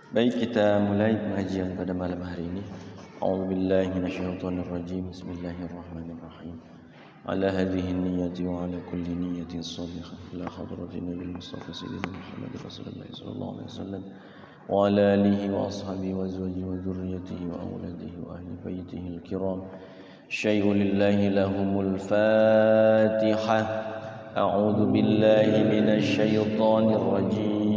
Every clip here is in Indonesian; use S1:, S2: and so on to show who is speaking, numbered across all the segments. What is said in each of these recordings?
S1: Baik, kita mulai pengajian pada malam hari ini. A'udzubillahi minasyaitonirrajim. Bismillahirrahmanirrahim. Ala hadhihi niyyati wa ala kulli niyyatin shaliha ila hadratin nabil mustafa sayyidina Muhammad Rasulullah sallallahu alaihi wasallam wa ala alihi wa ashabihi wa azwajihi wa dhurriyyatihi wa auladihi wa ahli baitihi al-kiram. Syai'u lillahi lahumul Fatihah. A'udzu billahi minasyaitonir rajim.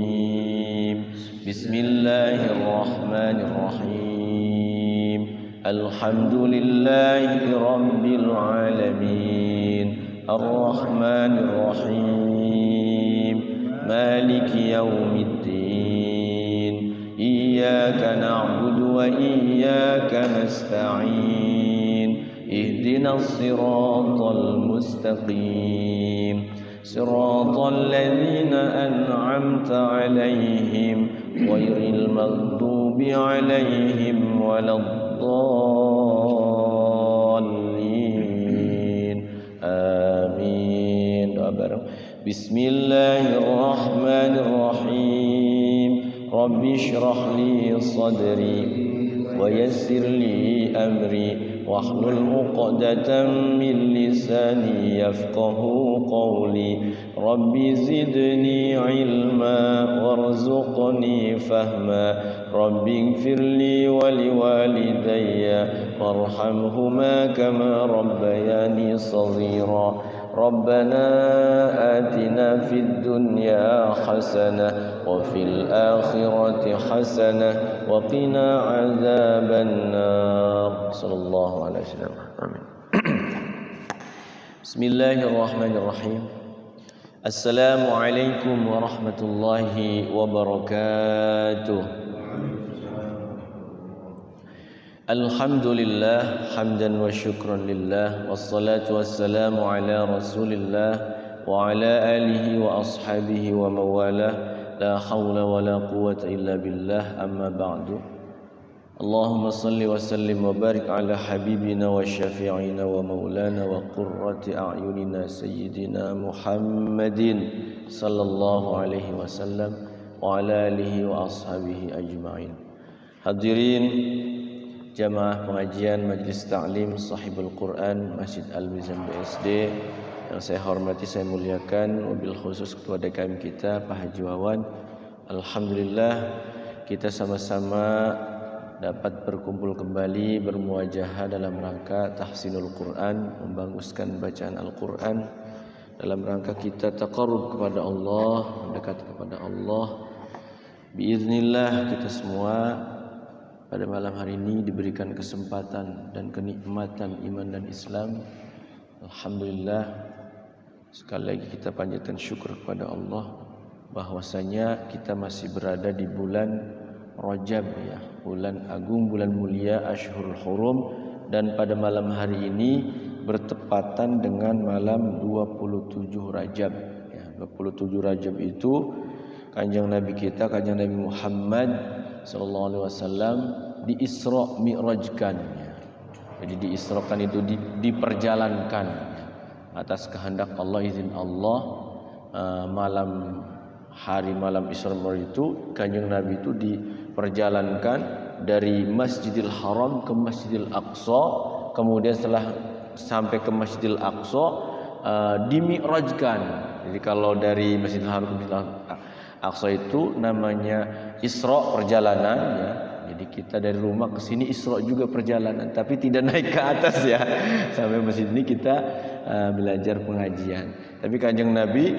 S1: Bismillahirrahmanirrahim. Alhamdulillahi rabbil alamin. Ar-Rahmanir Rahim. Maliki yaumiddin. Iyyaka na'budu wa iyyaka nasta'in. Ihdinas siratal mustaqim. Siratal ladzina an'amta 'alaihim ghairil maghdubi 'alaihim waladdallin. Amin. Doa bareng. Bismillahirrahmanirrahim. Rabbi shrah li sadri wa yassir li amri wahlul 'uqdatam min lisani yafqahu qawli. Rabbi zidni ilma warzuqni fahma. Rabbi ighfirli wa liwalidayya warhamhuma kama rabbayani shaghira. Rabbana atina fid dunya hasanah wa fil akhirati hasanah wa qina adzaban nar. Sallallahu alaihi wasallam. Amin. Bismillahirrahmanirrahim. Assalamualaikum warahmatullahi wabarakatuh. Alhamdulillah hamdan wa syukran lillah, wassalatu wassalamu ala rasulillah wa ala alihi wa ashabihi wa mawalah. La hawla wa la quwwata illa billah, amma ba'du. Allahumma salli wa sallim wa barik ala habibina wa syafi'ina wa maulana wa qurrati a'yunina sayyidina Muhammadin sallallahu alaihi wasallam wa ala alihi wa ashabihi ajma'in. Hadirin jamaah pengajian Majlis Ta'lim Sahibul Quran Masjid Al-Mizan BSD yang saya hormati, saya muliakan, wabil khusus ketua DKM kita Pak Haji Wawan. Alhamdulillah kita sama-sama dapat berkumpul kembali bermuajahah dalam rangka tahsinul Quran, membaguskan bacaan Al-Quran, dalam rangka kita taqarrub kepada Allah, mendekat kepada Allah. Biiznillah kita semua pada malam hari ini diberikan kesempatan dan kenikmatan iman dan Islam. Alhamdulillah, sekali lagi kita panjatkan syukur kepada Allah bahwasanya kita masih berada di bulan Rajab, ya, bulan agung, bulan mulia, Ashhurul Hurum, dan pada malam hari ini bertepatan dengan malam 27 Rajab, ya. 27 Rajab itu Kanjeng Nabi kita, Kanjeng Nabi Muhammad sallallahu alaihi wasallam di Isra Mi'rajkan, ya. Jadi diisrakan itu diperjalankan, ya, atas kehendak Allah, izin Allah. Malam Isra Mi'raj itu Kanjeng Nabi itu diperjalankan dari Masjidil Haram ke Masjidil Aqsa, kemudian setelah sampai ke Masjidil Aqsa dimi'rajkan. Jadi kalau dari Masjidil Haram ke Masjidil Aqsa itu namanya Isra, perjalanan, ya. Jadi kita dari rumah ke sini Isra juga perjalanan, tapi tidak naik ke atas, ya. Sampai masjid ini kita belajar pengajian. Tapi Kanjeng Nabi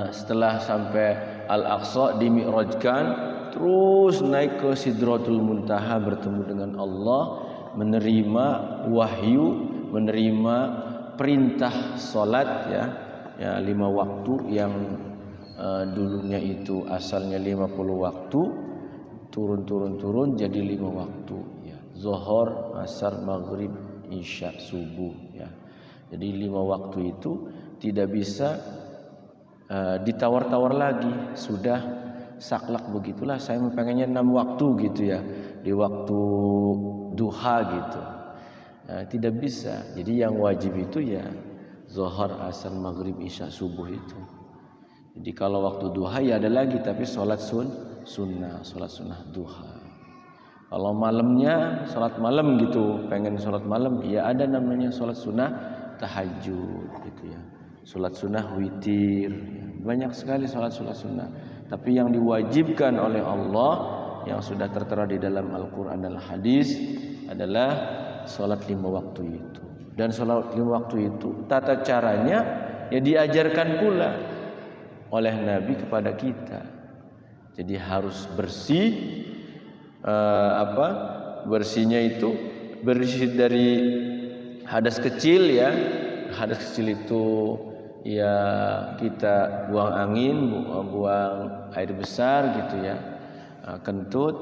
S1: setelah sampai Al-Aqsa dimi'rajkan, terus naik ke Sidratul Muntaha, bertemu dengan Allah, menerima wahyu, menerima perintah salat, ya, 5 waktu yang dulunya itu asalnya 50 waktu, turun jadi 5 waktu, ya. Zuhur, asar, maghrib, isya, subuh, ya. Jadi 5 waktu itu tidak bisa ditawar-tawar lagi. Sudah saklek begitulah, saya pengennya 6 waktu gitu, ya, di waktu duha gitu. Tidak bisa. Jadi yang wajib itu ya zuhur, asar, maghrib, isya, subuh itu. Jadi kalau waktu duha ya ada lagi, tapi sholat sunnah duha. Kalau malamnya sholat malam gitu, pengen sholat malam, ya ada namanya sholat sunnah tahajud gitu ya. Sholat sunnah witir, ya. Banyak sekali sholat sunnah. Tapi yang diwajibkan oleh Allah yang sudah tertera di dalam Al-Quran dan Hadis adalah sholat 5 waktu itu. Dan sholat 5 waktu itu tata caranya ya diajarkan pula oleh Nabi kepada kita. Jadi harus bersih, bersihnya itu bersih dari hadas kecil ya. Hadas kecil itu ya kita buang angin, buang air besar gitu ya, kentut,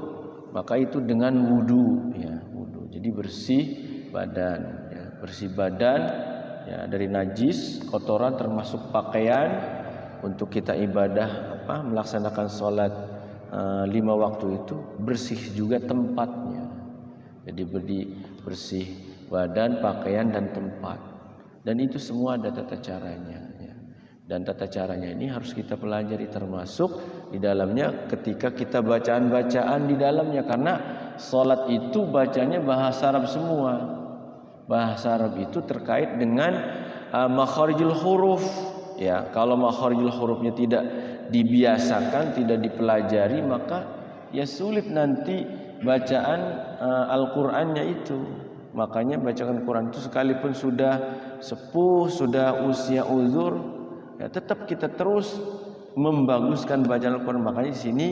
S1: maka itu dengan wudu ya, wudu. Jadi bersih badan ya, bersih badan ya dari najis, kotoran termasuk pakaian. Untuk kita ibadah melaksanakan sholat 5 waktu itu bersih juga tempatnya. Jadi bersih badan, pakaian dan tempat. Dan itu semua ada tata caranya ya. Dan tata caranya ini harus kita pelajari, termasuk di dalamnya ketika kita bacaan-bacaan di dalamnya, karena sholat itu bacanya bahasa Arab semua. Bahasa Arab itu terkait dengan makharijul huruf. Ya, kalau makharijul hurufnya tidak dibiasakan, tidak dipelajari, maka ya sulit nanti bacaan Al-Qur'annya itu. Makanya bacaan Quran itu sekalipun sudah sepuh, sudah usia uzur, ya tetap kita terus membaguskan bacaan Al-Qur'an. Makanya di sini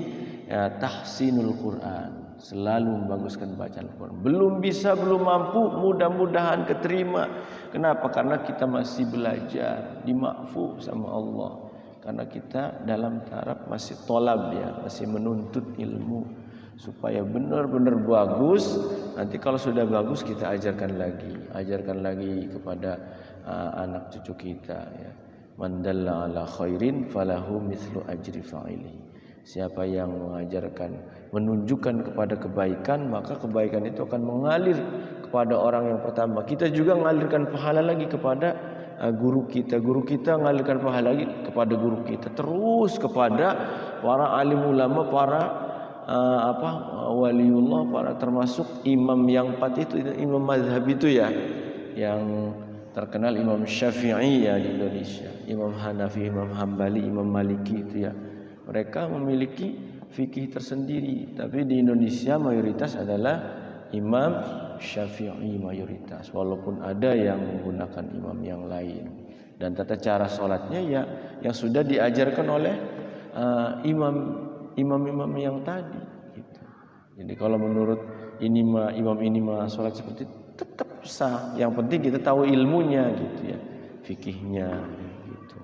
S1: ya tahsinul Quran, selalu membaguskan bacaan Al-Qur'an. Belum bisa, belum mampu, mudah-mudahan keterima. Kenapa? Karena kita masih belajar, dimakfu sama Allah. Karena kita dalam taraf masih tolab ya, masih menuntut ilmu supaya benar-benar bagus. Nanti kalau sudah bagus kita ajarkan lagi kepada anak cucu kita ya. Man dalla ala khairin falahu mithlu ajri fa'ili. Siapa yang mengajarkan, menunjukkan kepada kebaikan, maka kebaikan itu akan mengalir kepada orang yang pertama. Kita juga mengalirkan pahala lagi kepada guru kita. Guru kita mengalirkan pahala lagi kepada guru kita. Terus kepada para alim ulama, para waliullah, para termasuk imam yang 4 itu, imam mazhab itu ya, yang terkenal Imam Syafi'i ya di Indonesia, Imam Hanafi, Imam Hambali, Imam Maliki itu ya. Mereka memiliki fikih tersendiri, tapi di Indonesia mayoritas adalah Imam Syafi'i mayoritas, walaupun ada yang menggunakan imam yang lain. Dan tata cara sholatnya ya yang sudah diajarkan oleh imam-imam yang tadi gitu. Jadi kalau menurut imam ini sholat seperti itu tetap sah. Yang penting kita tahu ilmunya gitu ya, fikihnya gitu.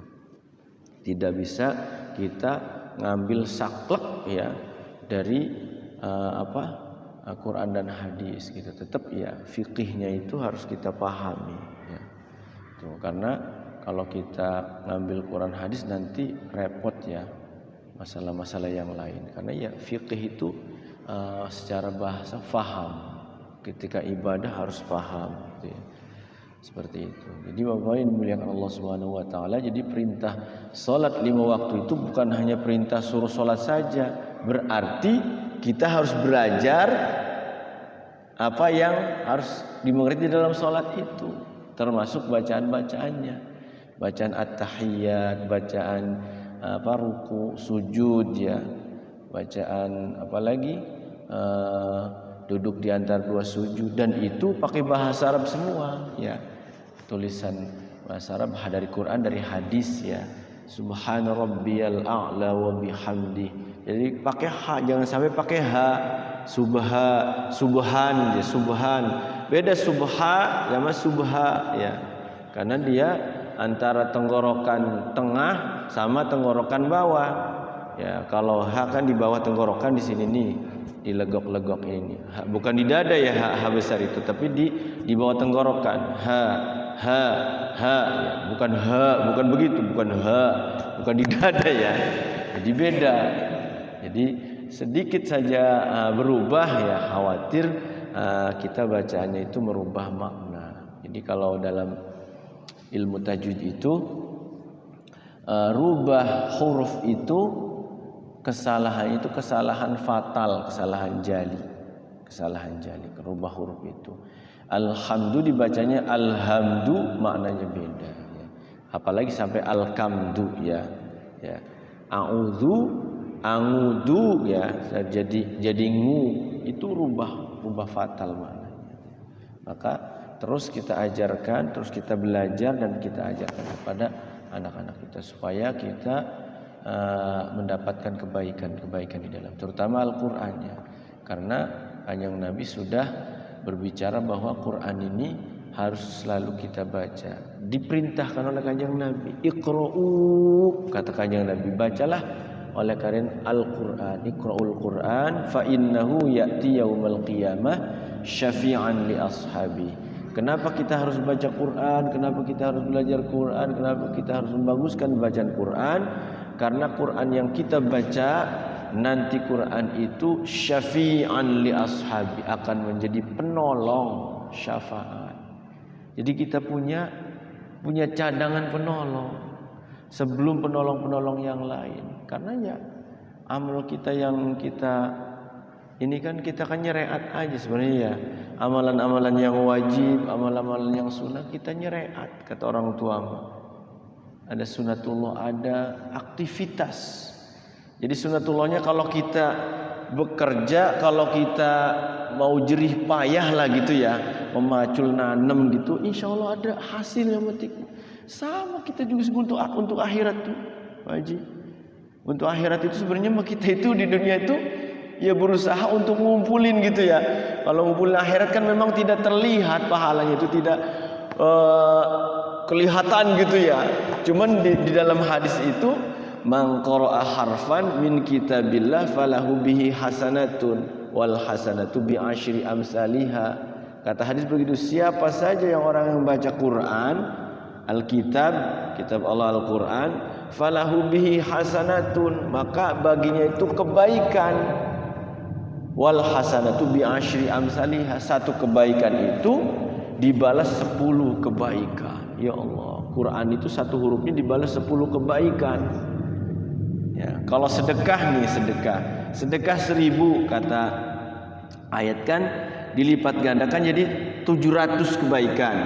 S1: Tidak bisa kita ngambil saklek ya dari Quran dan hadis gitu. Tetap ya fikihnya itu harus kita pahami ya. Tuh, karena kalau kita ngambil Quran hadis nanti repot ya masalah-masalah yang lain. Karena ya fikih itu secara bahasa faham. Ketika ibadah harus paham gitu ya. Seperti itu. Jadi Bapak yang dimuliakan Allah Subhanahu wa taala, jadi perintah salat 5 waktu itu bukan hanya perintah suruh salat saja, berarti kita harus belajar apa yang harus dimengerti dalam salat itu, termasuk bacaan-bacaannya. Bacaan at-tahiyyat, bacaan ruku, sujud ya. Bacaan apalagi duduk di antara 2 sujud, dan itu pakai bahasa Arab semua ya. Tulisan bahasa Arab dari Quran, dari hadis ya. Subhana rabbiyal a'la wa bihamdi. Jadi pakai ha, jangan sampai pakai ha. Subhan ya, subhan. Beda subha sama subha ya. Karena dia antara tenggorokan tengah sama tenggorokan bawah. Ya, kalau ha kan di bawah tenggorokan, di sini nih, di legok-legok ini. Ha, bukan di dada ya, ha besar itu, tapi di bawah tenggorokan. Ha ya, bukan ha, bukan begitu, bukan ha, bukan di dada ya. Jadi beda. Jadi sedikit saja berubah ya, khawatir kita bacaannya itu merubah makna. Jadi kalau dalam ilmu tajwid itu rubah huruf itu kesalahan fatal, kesalahan jali. Rubah huruf itu. Alhamdu dibacanya alhamdu, maknanya beda ya. Apalagi sampai alkamdu ya. Angudu ya, jadi ngu, itu rubah fatal maknanya. Maka terus kita ajarkan, terus kita belajar dan kita ajarkan kepada anak-anak kita supaya kita mendapatkan kebaikan di dalam, terutama Al-Qur'annya. Karena Kanjeng Nabi sudah berbicara bahwa Quran ini harus selalu kita baca. Diperintahkan oleh Kanjeng Nabi, Iqra'u, kata Kanjeng Nabi, bacalah oleh kalian Al-Quran. Iqra'ul Quran fa innahu ya'ti yaumal qiyamah syafi'an li ashabi. Kenapa kita harus baca Quran? Kenapa kita harus belajar Quran? Kenapa kita harus membaguskan bacaan Quran? Karena Quran yang kita baca nanti, Quran itu syafi'an li ashabi, akan menjadi penolong, syafaat. Jadi kita punya cadangan penolong sebelum penolong-penolong yang lain. Karena ya amal kita yang kita ini kan, kita kan nyereat aja sebenarnya ya. Amalan-amalan yang wajib, amalan-amalan yang sunnah kita nyereat, kata orang tua. Ada sunatullah, ada aktivitas. Jadi sunatullahnya kalau kita bekerja, kalau kita mau jerih payah lah gitu ya, memacul nanem gitu, insya Allah ada hasil yang metik. Sama kita juga untuk akhirat tuh, Pak Haji. Untuk akhirat itu sebenarnya kita itu di dunia itu ya berusaha untuk ngumpulin gitu ya. Kalau ngumpulin akhirat kan memang tidak terlihat pahalanya, itu tidak kelihatan gitu ya. Cuman di dalam hadis itu, man qara'a harfan min kitabillah falahu bihi hasanatun wal hasanatu bi asyri amsalihha. Kata hadis begitu, siapa saja yang orang yang baca Quran, Alkitab, kitab Allah Al-Quran, falahu bihi hasanatun, maka baginya itu kebaikan. Wal hasanatu bi asyri amsalihha, satu kebaikan itu dibalas 10 kebaikan. Ya Allah, Quran itu satu hurufnya dibalas 10 kebaikan. Ya, kalau sedekah nih, sedekah 1000 kata ayat kan, dilipat gandakan jadi 700 kebaikan.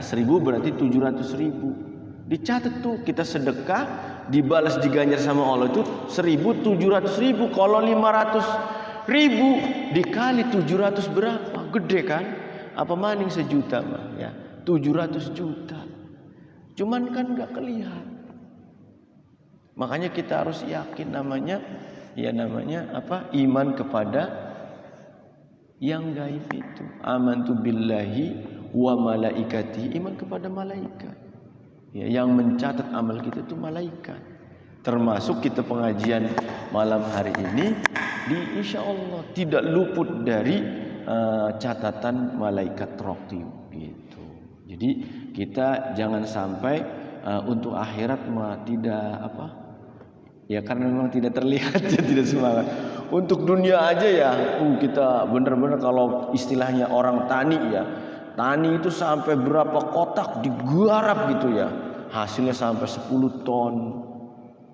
S1: 1000 berarti 700.000. Dicatat tuh, kita sedekah dibalas diganjar sama Allah itu 1.700.000. Kalau 500.000 dikali 700 berapa? Gede kan? Apa maning sejuta mah ya? 700 juta. Cuman kan nggak kelihatan. Makanya kita harus yakin, namanya apa? Iman kepada yang gaib itu. Amantu billahi wa malaikatihi, iman kepada malaikat. Ya, yang mencatat amal kita itu malaikat. Termasuk kita pengajian malam hari ini, insya Allah tidak luput dari catatan malaikat raqib gitu. Jadi kita jangan sampai untuk akhirat tidak apa? Ya karena memang tidak terlihat ya, tidak semangat. Untuk dunia aja ya, kita benar-benar kalau istilahnya orang tani ya, tani itu sampai berapa kotak digarap gitu ya, hasilnya sampai 10 ton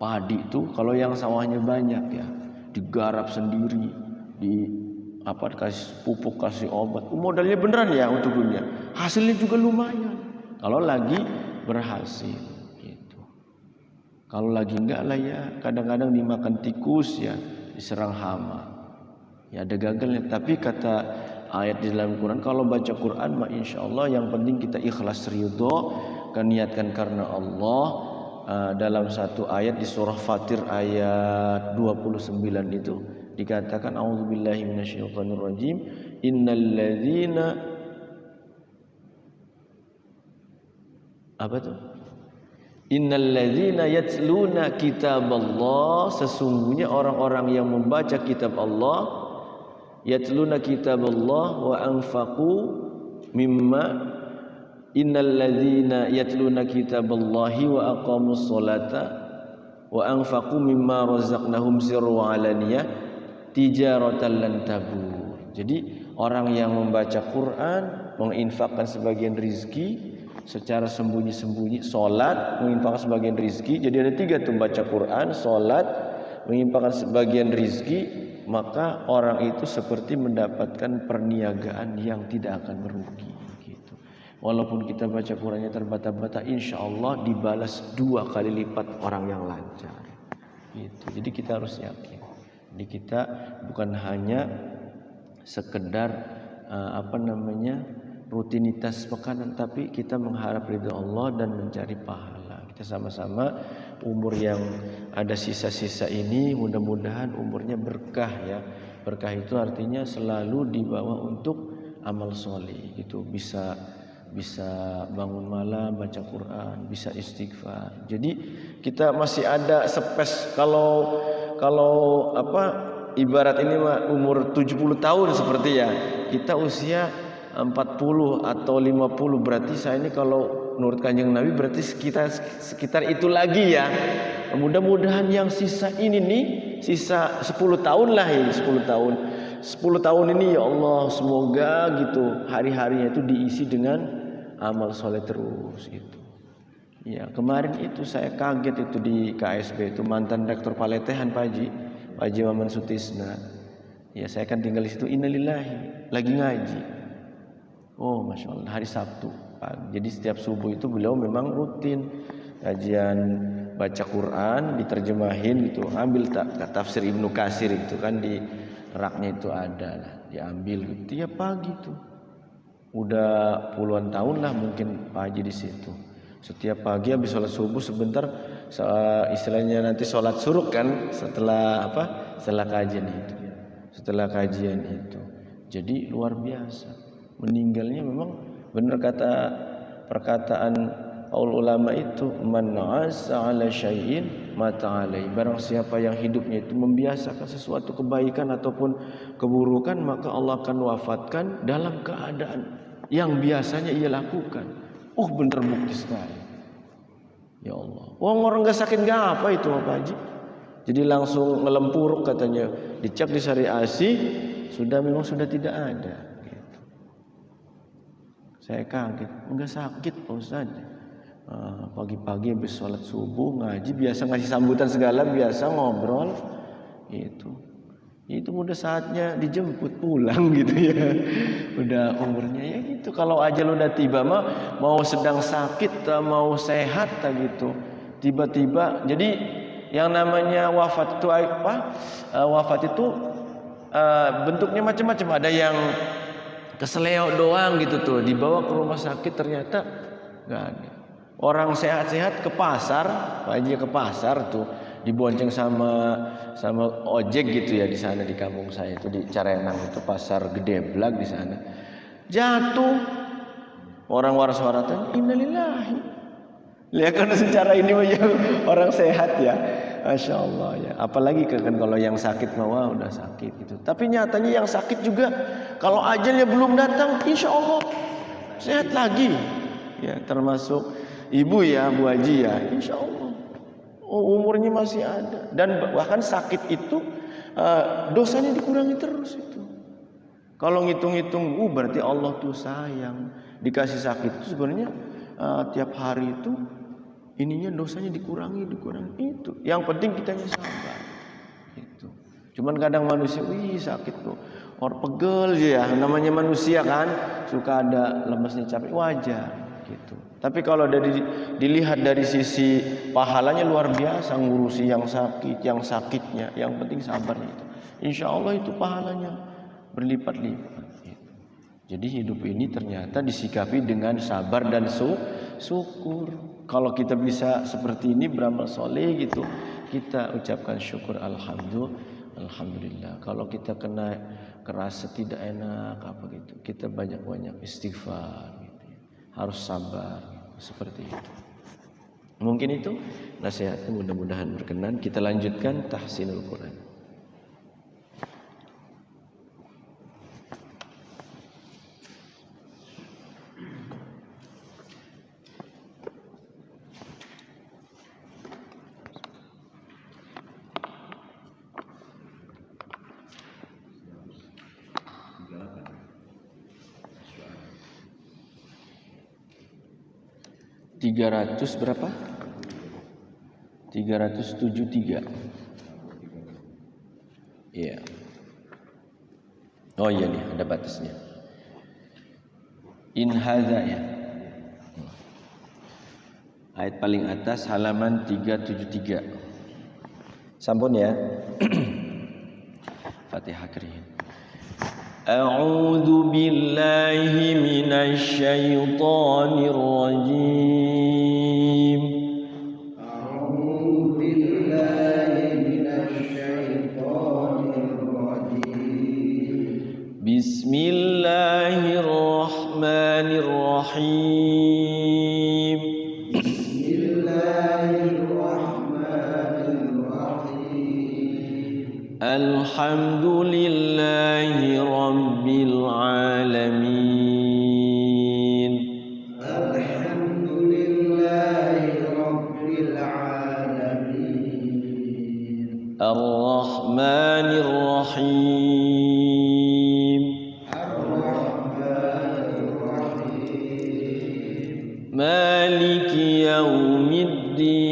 S1: padi itu. Kalau yang sawahnya banyak ya, digarap sendiri, kasih pupuk, kasih obat, modalnya beneran ya untuk dunia. Hasilnya juga lumayan kalau lagi berhasil. Kalau lagi enggak lah ya, kadang-kadang dimakan tikus ya, diserang hama. Ya ada gagalnya. Tapi kata ayat di dalam Quran, kalau baca Quran mah insya Allah yang penting kita ikhlas ridho, kan niatkan karena Allah. Dalam satu ayat di surah Fatir ayat 29 itu dikatakan, a'udzubillahi minasyaitonirrajim, innalladzina apa tuh? Innalladzina yatluna kitaballah, sesungguhnya orang-orang yang membaca kitab Allah, yatluna kitaballah wa anfaqu mimma, innalladzina yatluna kitaballahi wa aqamus sholata wa anfaqu mimma razaqnahum sirran wa alaniyah tijaratan lan tabur. Jadi orang yang membaca Quran, menginfakkan sebagian rizki secara sembunyi-sembunyi, sholat, menginfakkan sebagian rizki. Jadi ada 3 tuh, baca Quran, sholat, menginfakkan sebagian rizki, maka orang itu seperti mendapatkan perniagaan yang tidak akan merugi gitu. Walaupun kita baca Qurannya terbata-bata, insya Allah dibalas 2 kali lipat orang yang lancar gitu. Jadi kita harus yakin. Jadi kita bukan hanya sekedar rutinitas pekanan, tapi kita mengharap ridha Allah dan mencari pahala. Kita sama-sama umur yang ada sisa-sisa ini mudah-mudahan umurnya berkah ya. Berkah itu artinya selalu dibawa untuk amal soleh gitu, bisa bangun malam baca Quran, bisa istighfar. Jadi kita masih ada space. Kalau ibarat ini umur 70 tahun seperti ya, kita usia 40 atau 50, berarti saya ini kalau menurut Kanjeng Nabi berarti sekitar itu lagi ya. Mudah-mudahan yang sisa ini nih, sisa 10 tahun lah ini, 10 tahun ini ya Allah, semoga gitu hari-harinya itu diisi dengan amal soleh terus gitu. Ya, kemarin itu saya kaget itu di KSB itu mantan rektor Paletehan Pak Haji Maman Sutisna. Ya, saya kan tinggal di situ, innalillahi, lagi ngaji. Oh, Masya Allah, hari Sabtu. Jadi setiap subuh itu beliau memang rutin kajian baca Quran, diterjemahin gitu. Ambil tafsir Ibnu Katsir itu kan di raknya itu ada lah, diambil gitu. Tiap pagi tuh. Udah puluhan tahun lah mungkin Pak Haji di situ. Setiap pagi habis sholat subuh sebentar, istilahnya nanti sholat suruk kan setelah kajian itu. Setelah kajian itu. Jadi luar biasa. Meninggalnya memang benar kata perkataan ulama itu, man 'asa 'ala syai'in mata 'alai. Barang siapa yang hidupnya itu membiasakan sesuatu kebaikan ataupun keburukan, maka Allah akan wafatkan dalam keadaan yang biasanya ia lakukan. Bener bukti sekali. Ya Allah. Orang enggak sakit enggak apa itu Pak Haji. Jadi langsung ngelempur katanya, dicek di Sari Asi memang sudah tidak ada. Saya kaget, enggak sakit Pak Ustaz. Pagi-pagi habis sholat subuh ngaji, biasa ngasih sambutan segala, biasa ngobrol. Itu udah saatnya dijemput pulang gitu ya. Udah umurnya ya gitu. Kalau ajal udah tiba mau sedang sakit, mau sehat gitu. Tiba-tiba, jadi yang namanya wafat itu wafat itu bentuknya macam-macam. Ada yang keseleo doang gitu tuh, dibawa ke rumah sakit ternyata nggak ada. Orang sehat-sehat ke pasar, Pak Haji ke pasar tuh, dibonceng sama ojek gitu ya di sana di kampung saya itu di Carenang itu pasar gede blag di sana. Jatuh, orang waras-waratan, innalillahi. Lihat kan secara ini orang sehat ya. Masya Allah ya. Apalagi kan kalau yang sakit udah sakit gitu. Tapi nyatanya yang sakit juga kalau ajalnya belum datang, insya Allah sehat lagi. Ya, termasuk ibu ya, Bu Haji ya, insya Allah. Umurnya masih ada. Dan bahkan sakit itu dosanya dikurangi terus itu. Kalau ngitung-ngitung, berarti Allah tuh sayang. Dikasih sakit itu sebenarnya tiap hari itu ininya dosanya dikurangi itu. Yang penting kitanya sabar. Itu. Cuman kadang manusia, sakit tuh, orang pegel ya, namanya manusia kan, suka ada lemesnya, capek, wajar gitu. Tapi kalau dilihat dari sisi pahalanya luar biasa, ngurusi yang sakit, yang sakitnya, yang penting sabarnya itu. Insya Allah itu pahalanya berlipat-lipat. Gitu. Jadi hidup ini ternyata disikapi dengan sabar dan syukur. Kalau kita bisa seperti ini beramal soleh gitu, kita ucapkan syukur alhamdulillah. Kalau kita kena kerasa tidak enak gitu, kita banyak-banyak istighfar gitu. Harus sabar seperti itu. Mungkin itu nasihatnya, mudah-mudahan berkenan. Kita lanjutkan tahsinul Quran. 300 berapa? 373. Iya. Oh iya nih, ada batasnya. In hadza ya. Ayat paling atas halaman 373. Sampun ya. Fatihah kering. A'udzu billahi minasy syaithanir rajim.
S2: A'udzu billahi minasy syaithanir rajim.
S1: Bismillahirrahmanirrahim. Alhamdulillahi rabbil alamin.
S2: Alhamdulillahi rabbil alamin.
S1: Ar-Rahmanir Rahim.
S2: Ar-Rahmanir Rahim.
S1: Maliki yaumiddin.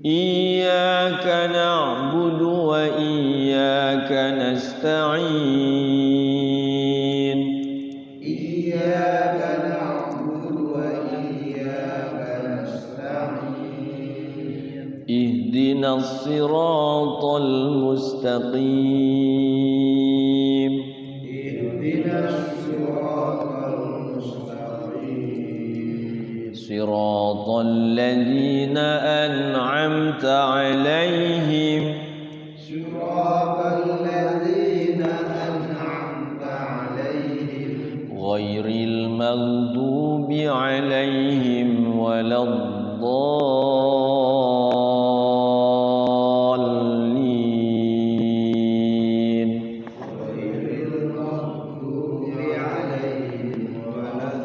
S1: Iyyaka na'budu wa iyyaka nasta'in.
S2: Iyyaka na'budu wa iyyaka nasta'in.
S1: Ihdinas siratal mustaqim.
S2: Ihdinas siratal mustaqim.
S1: Siratal ladzina an'amta 'alaihim.
S2: Siratal ladzina an'amta 'alaihim.
S1: Ghairil maghdubi 'alaihim waladdallin.
S2: Ghairil maghdubi 'alaihim waladdallin.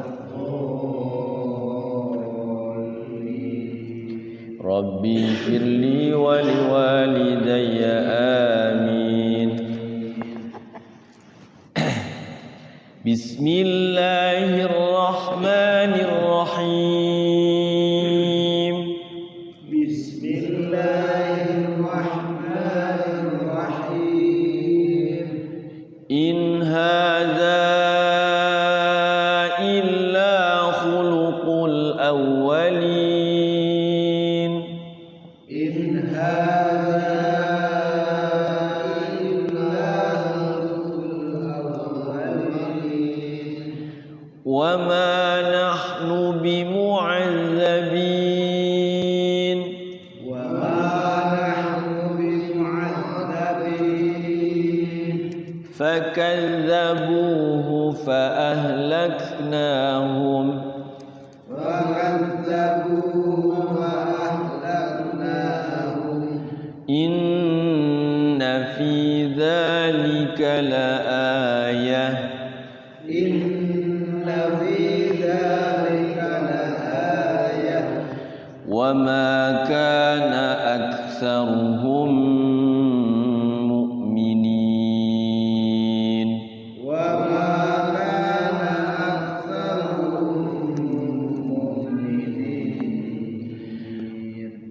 S1: Rabbi firli wa liwalidayya amin. Bismillahirrahmanirrahim.
S2: Bismillahirrahmanirrahim.
S1: In hadza illa khuluqul awwalin.
S2: In hadza illa khuluqul awwalin.
S1: Wa ma nahnu bimu'adzabin.
S2: Wa ma nahnu bimu'adzabin.
S1: Fakadzabuhu faahlaknahum.
S2: Fakadzabuhu fa'ahlaknahum.
S1: Inna fi dzalika laayah.
S2: Inna fi dzalika laayah.
S1: Wa ma kana aktsaruhum mu'minin.
S2: Wa ma kana aktsaruhum mu'minin.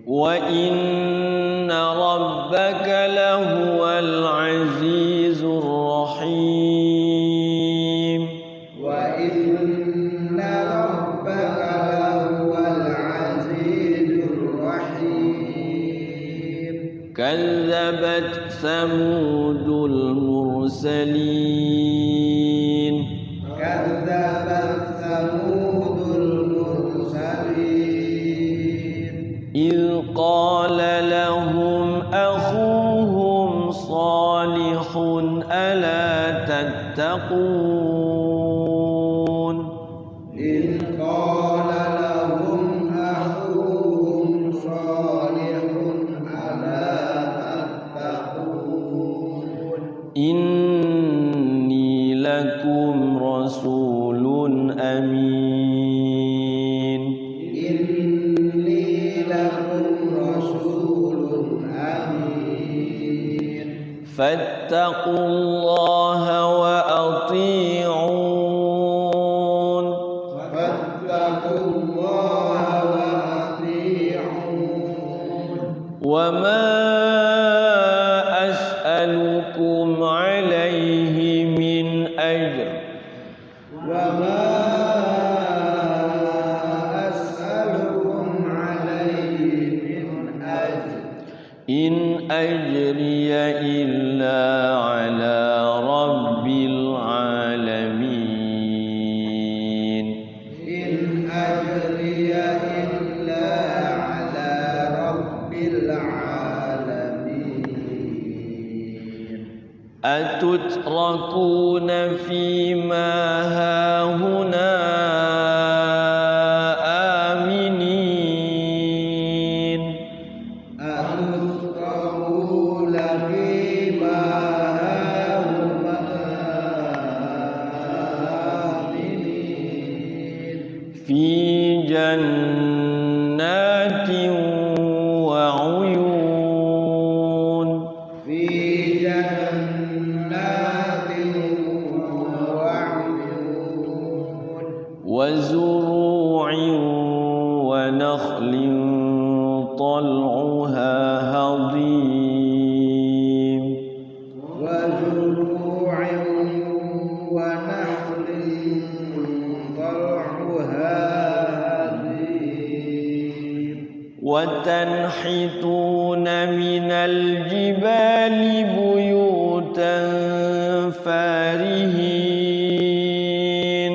S1: Wa inna rabbaka lahuwal azizur rahim.
S2: Wa inna rabbaka lahuwal azizur rahim.
S1: Kazzabat Samudul mursalin.
S2: Kadzabat Samudul mursalin.
S1: إذ قال لهم أخوهم صالح ألا تتقون.
S2: إذ قال لهم أخوهم صالح ألا تتقون.
S1: إني لكم رسول أمين.
S2: إني لكم رسول أمين.
S1: فاتقوا الله وأطيعون
S2: فاتقوا الله وأطيعون
S1: وما أسألكم عليه من أجر
S2: وما أسألكم عليه من أجر
S1: إن أجري إلا على رب العالمين
S2: إن أجري إلا على رب العالمين
S1: أتتركون فيما هاهنا آمنين
S2: أتتركون فيما هاهنا آمنين
S1: في جنات وعيون
S2: في جنات وعيون
S1: وزروع ونخل طلعها هضيم
S2: وزروع ونخل طلعها هضيم
S1: وتنحتون من الجبال بيوتا فارهين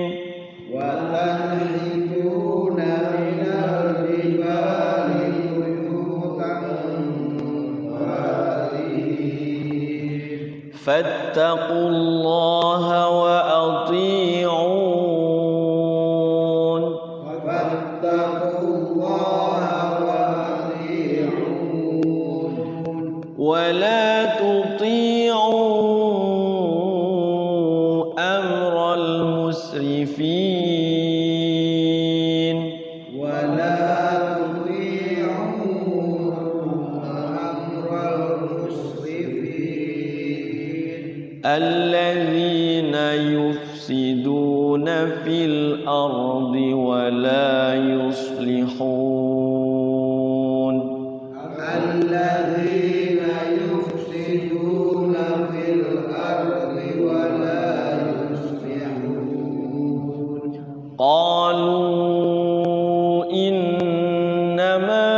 S2: وتنحتون من الجبال بيوتا فارهين
S1: فاتقوا الله وأطيعون
S2: فاتقوا الله وأطيعون
S1: ولا تطيعوا أمر المسرفين
S2: ولا تطيعوا أمر المسرفين
S1: الذين يفسدون في الأرض ولا يصلحون
S2: الذين يفسدون في الأرض ولا يصلحون
S1: قالوا إنما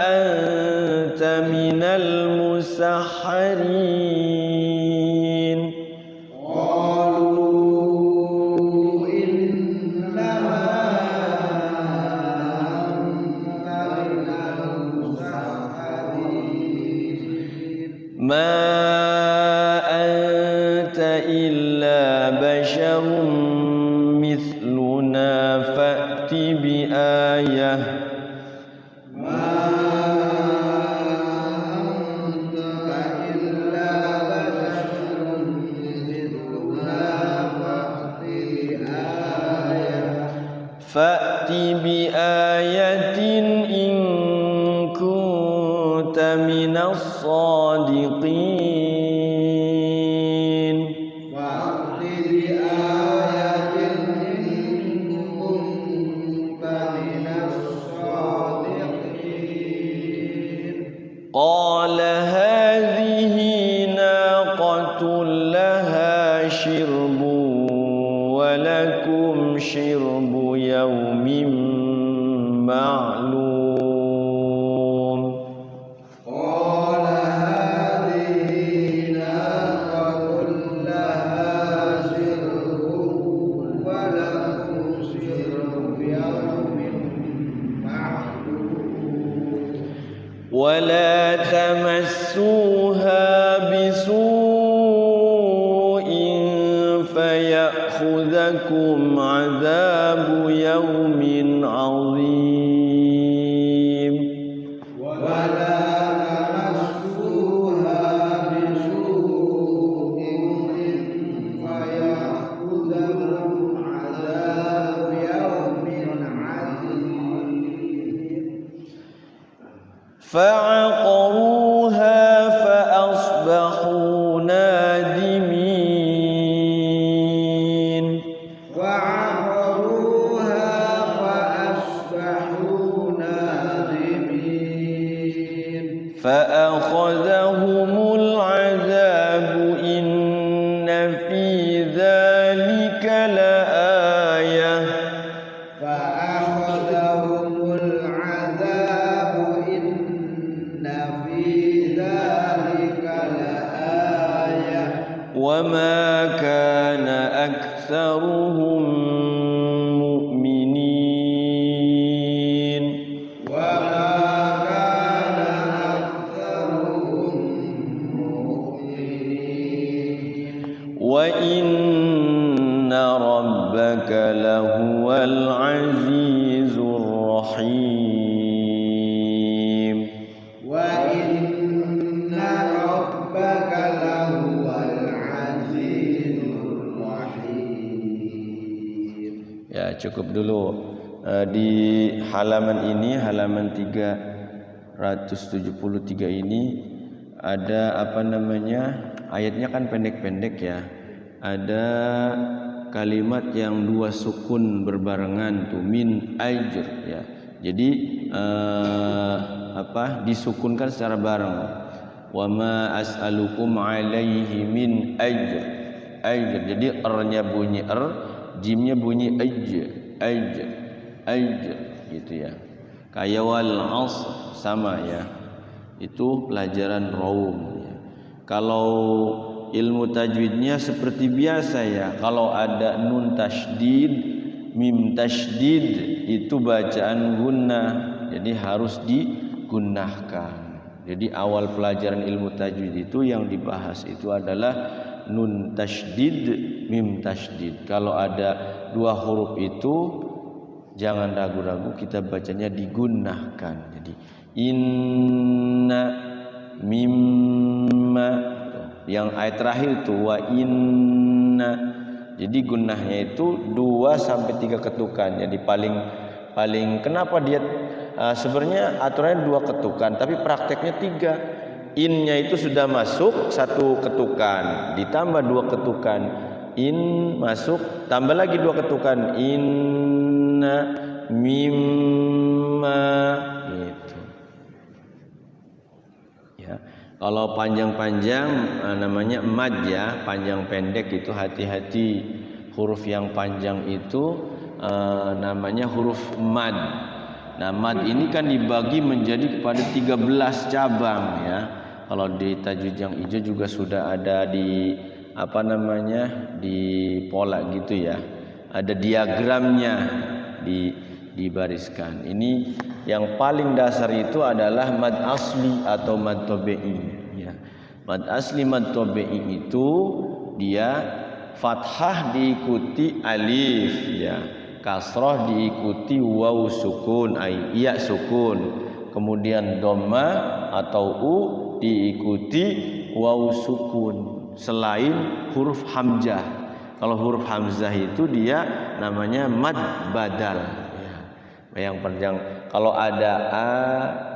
S1: أنت من المسحرين
S2: قالوا إنما أنت من المسحرين
S1: ما أنت إلا بشر مثلنا فأت بآية
S2: ما أنت إلا بشر مثلنا
S1: فأت بآية إن كنت من الصادقين
S2: فأت بآية إن كنت من الصادقين
S1: قال هذه ناقة لها شرب ولكم شرب يوم معلوم
S2: قال هذه ناقة لها شرب ولكم شرب يوم معلوم
S1: ولا تمسوها بسوء فيأخذكم عذاب يوم عظيم
S2: ولا تمسوها بسوء فيأخذكم عذاب يوم عظيم
S1: فعقروها فأصبحوا نادمين fa'akhadhahumul 'adzabu inna fi dzalika laayah.
S2: Fa'akhadhahumul 'adzabu inna fi dzalika laayah.
S1: Wa ma kana aktsaruhum mu'minin.
S2: Wa ma kana aktsaruhum mu'minin.
S1: Wa inna rabbaka lahuwal azizur rahim.
S2: Wa inna rabbaka lahuwal azizur rahim.
S1: Ya, cukup dulu. Di halaman ini, halaman 373 ini ada apa namanya? Ayatnya kan pendek-pendek ya. Ada kalimat yang dua sukun berbarengan tuh, min ajr ya. Jadi disukunkan secara bareng. Wa ma as'alukum alaihi min ajr. Ajr. Jadi r-nya bunyi r, jimnya bunyi ajr gitu ya. Kayak wal asr sama ya. Itu pelajaran raum ya. Kalau ilmu tajwidnya seperti biasa ya. Kalau ada nun tasydid, mim tasydid itu bacaan gunnah. Jadi harus digunnahkan. Jadi awal pelajaran ilmu tajwid itu yang dibahas itu adalah nun tasydid, mim tasydid. Kalau ada dua huruf itu jangan ragu-ragu, kita bacanya digunnahkan. Jadi inna, mimma. Yang ayat terakhir itu wa inna. Jadi gunnahnya itu 2 sampai 3 ketukan. Jadi paling kenapa dia sebenarnya aturannya 2 ketukan, tapi prakteknya 3. In-nya itu sudah masuk 1 ketukan, ditambah 2 ketukan. In masuk, tambah lagi 2 ketukan. Inna, mimma gitu. Ya. Kalau panjang-panjang namanya mad ya, panjang pendek itu hati-hati. Huruf yang panjang itu namanya huruf mad. Nah, mad ini kan dibagi menjadi kepada 13 cabang ya. Kalau di tajwid yang hijau juga sudah ada di di pola gitu ya. Ada diagramnya dibariskan. Ini yang paling dasar itu adalah mad asli atau mad tabi'i ya. Mad asli, mad tabi'i itu dia fathah diikuti alif ya. Kasrah diikuti waw sukun, iya sukun. Kemudian dhamma atau u diikuti waw sukun selain huruf hamzah. Kalau huruf hamzah itu dia namanya mad badal ya. Yang panjang kalau ada a,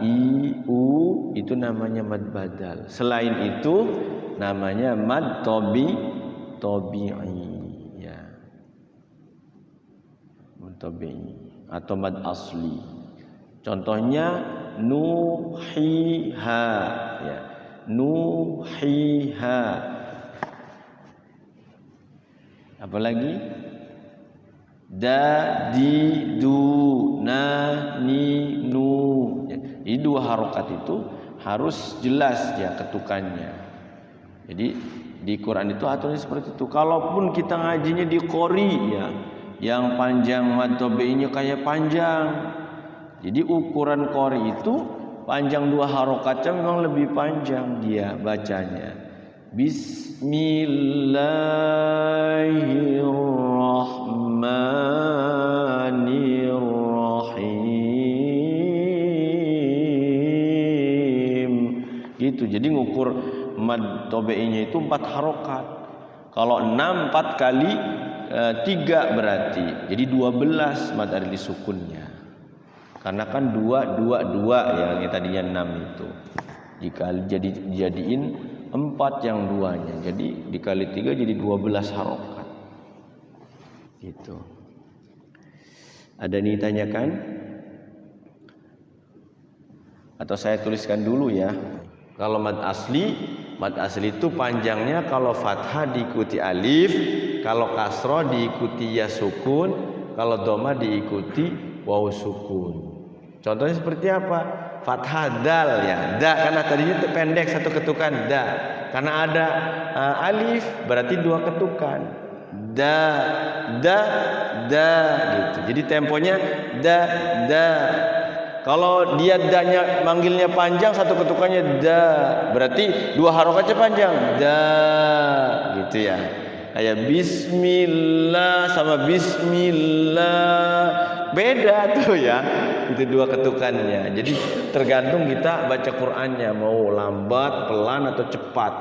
S1: i, u itu namanya mad badal. Selain itu namanya mad tabi'i ya. Mad tabi'i atau mad asli. Contohnya nuhiha ya. Nuhiha. Apalagi da, di, du, na, ni, nu. Jadi 2 harokat itu harus jelas ya ketukannya. Jadi di Quran itu aturannya seperti itu. Kalaupun kita ngajinya di qori ya, yang panjang mad tabi'inya kayak panjang. Jadi ukuran qori itu panjang 2 harokatnya memang lebih panjang dia bacanya. Bismillahirrahmanirrahim. Gitu. Jadi ngukur mad tabi'inya itu 4 harokat. Kalau 6 4 kali 3 berarti. Jadi 12 mad adli sukunnya. Karena kan 2 yang tadinya 6 itu. Dikali jadiin 4 yang 2-nya. Jadi dikali 3 jadi 12 harokat. Gitu. Ada yang ditanyakan? Atau saya tuliskan dulu ya. Kalau mad asli itu panjangnya kalau fathah diikuti alif, kalau kasroh diikuti ya sukun, kalau dhamma diikuti waw sukun. Contohnya seperti apa? Fathah dal ya, da, karena tadinya pendek satu ketukan da. Karena ada alif berarti dua ketukan. Da gitu. Jadi temponya da. Kalau dia danya manggilnya panjang satu ketukannya da, berarti dua harokatnya panjang da gitu ya. Kayak bismillah sama bismillah beda tuh ya, itu dua ketukannya. Jadi tergantung kita baca Qur'annya mau lambat, pelan atau cepat.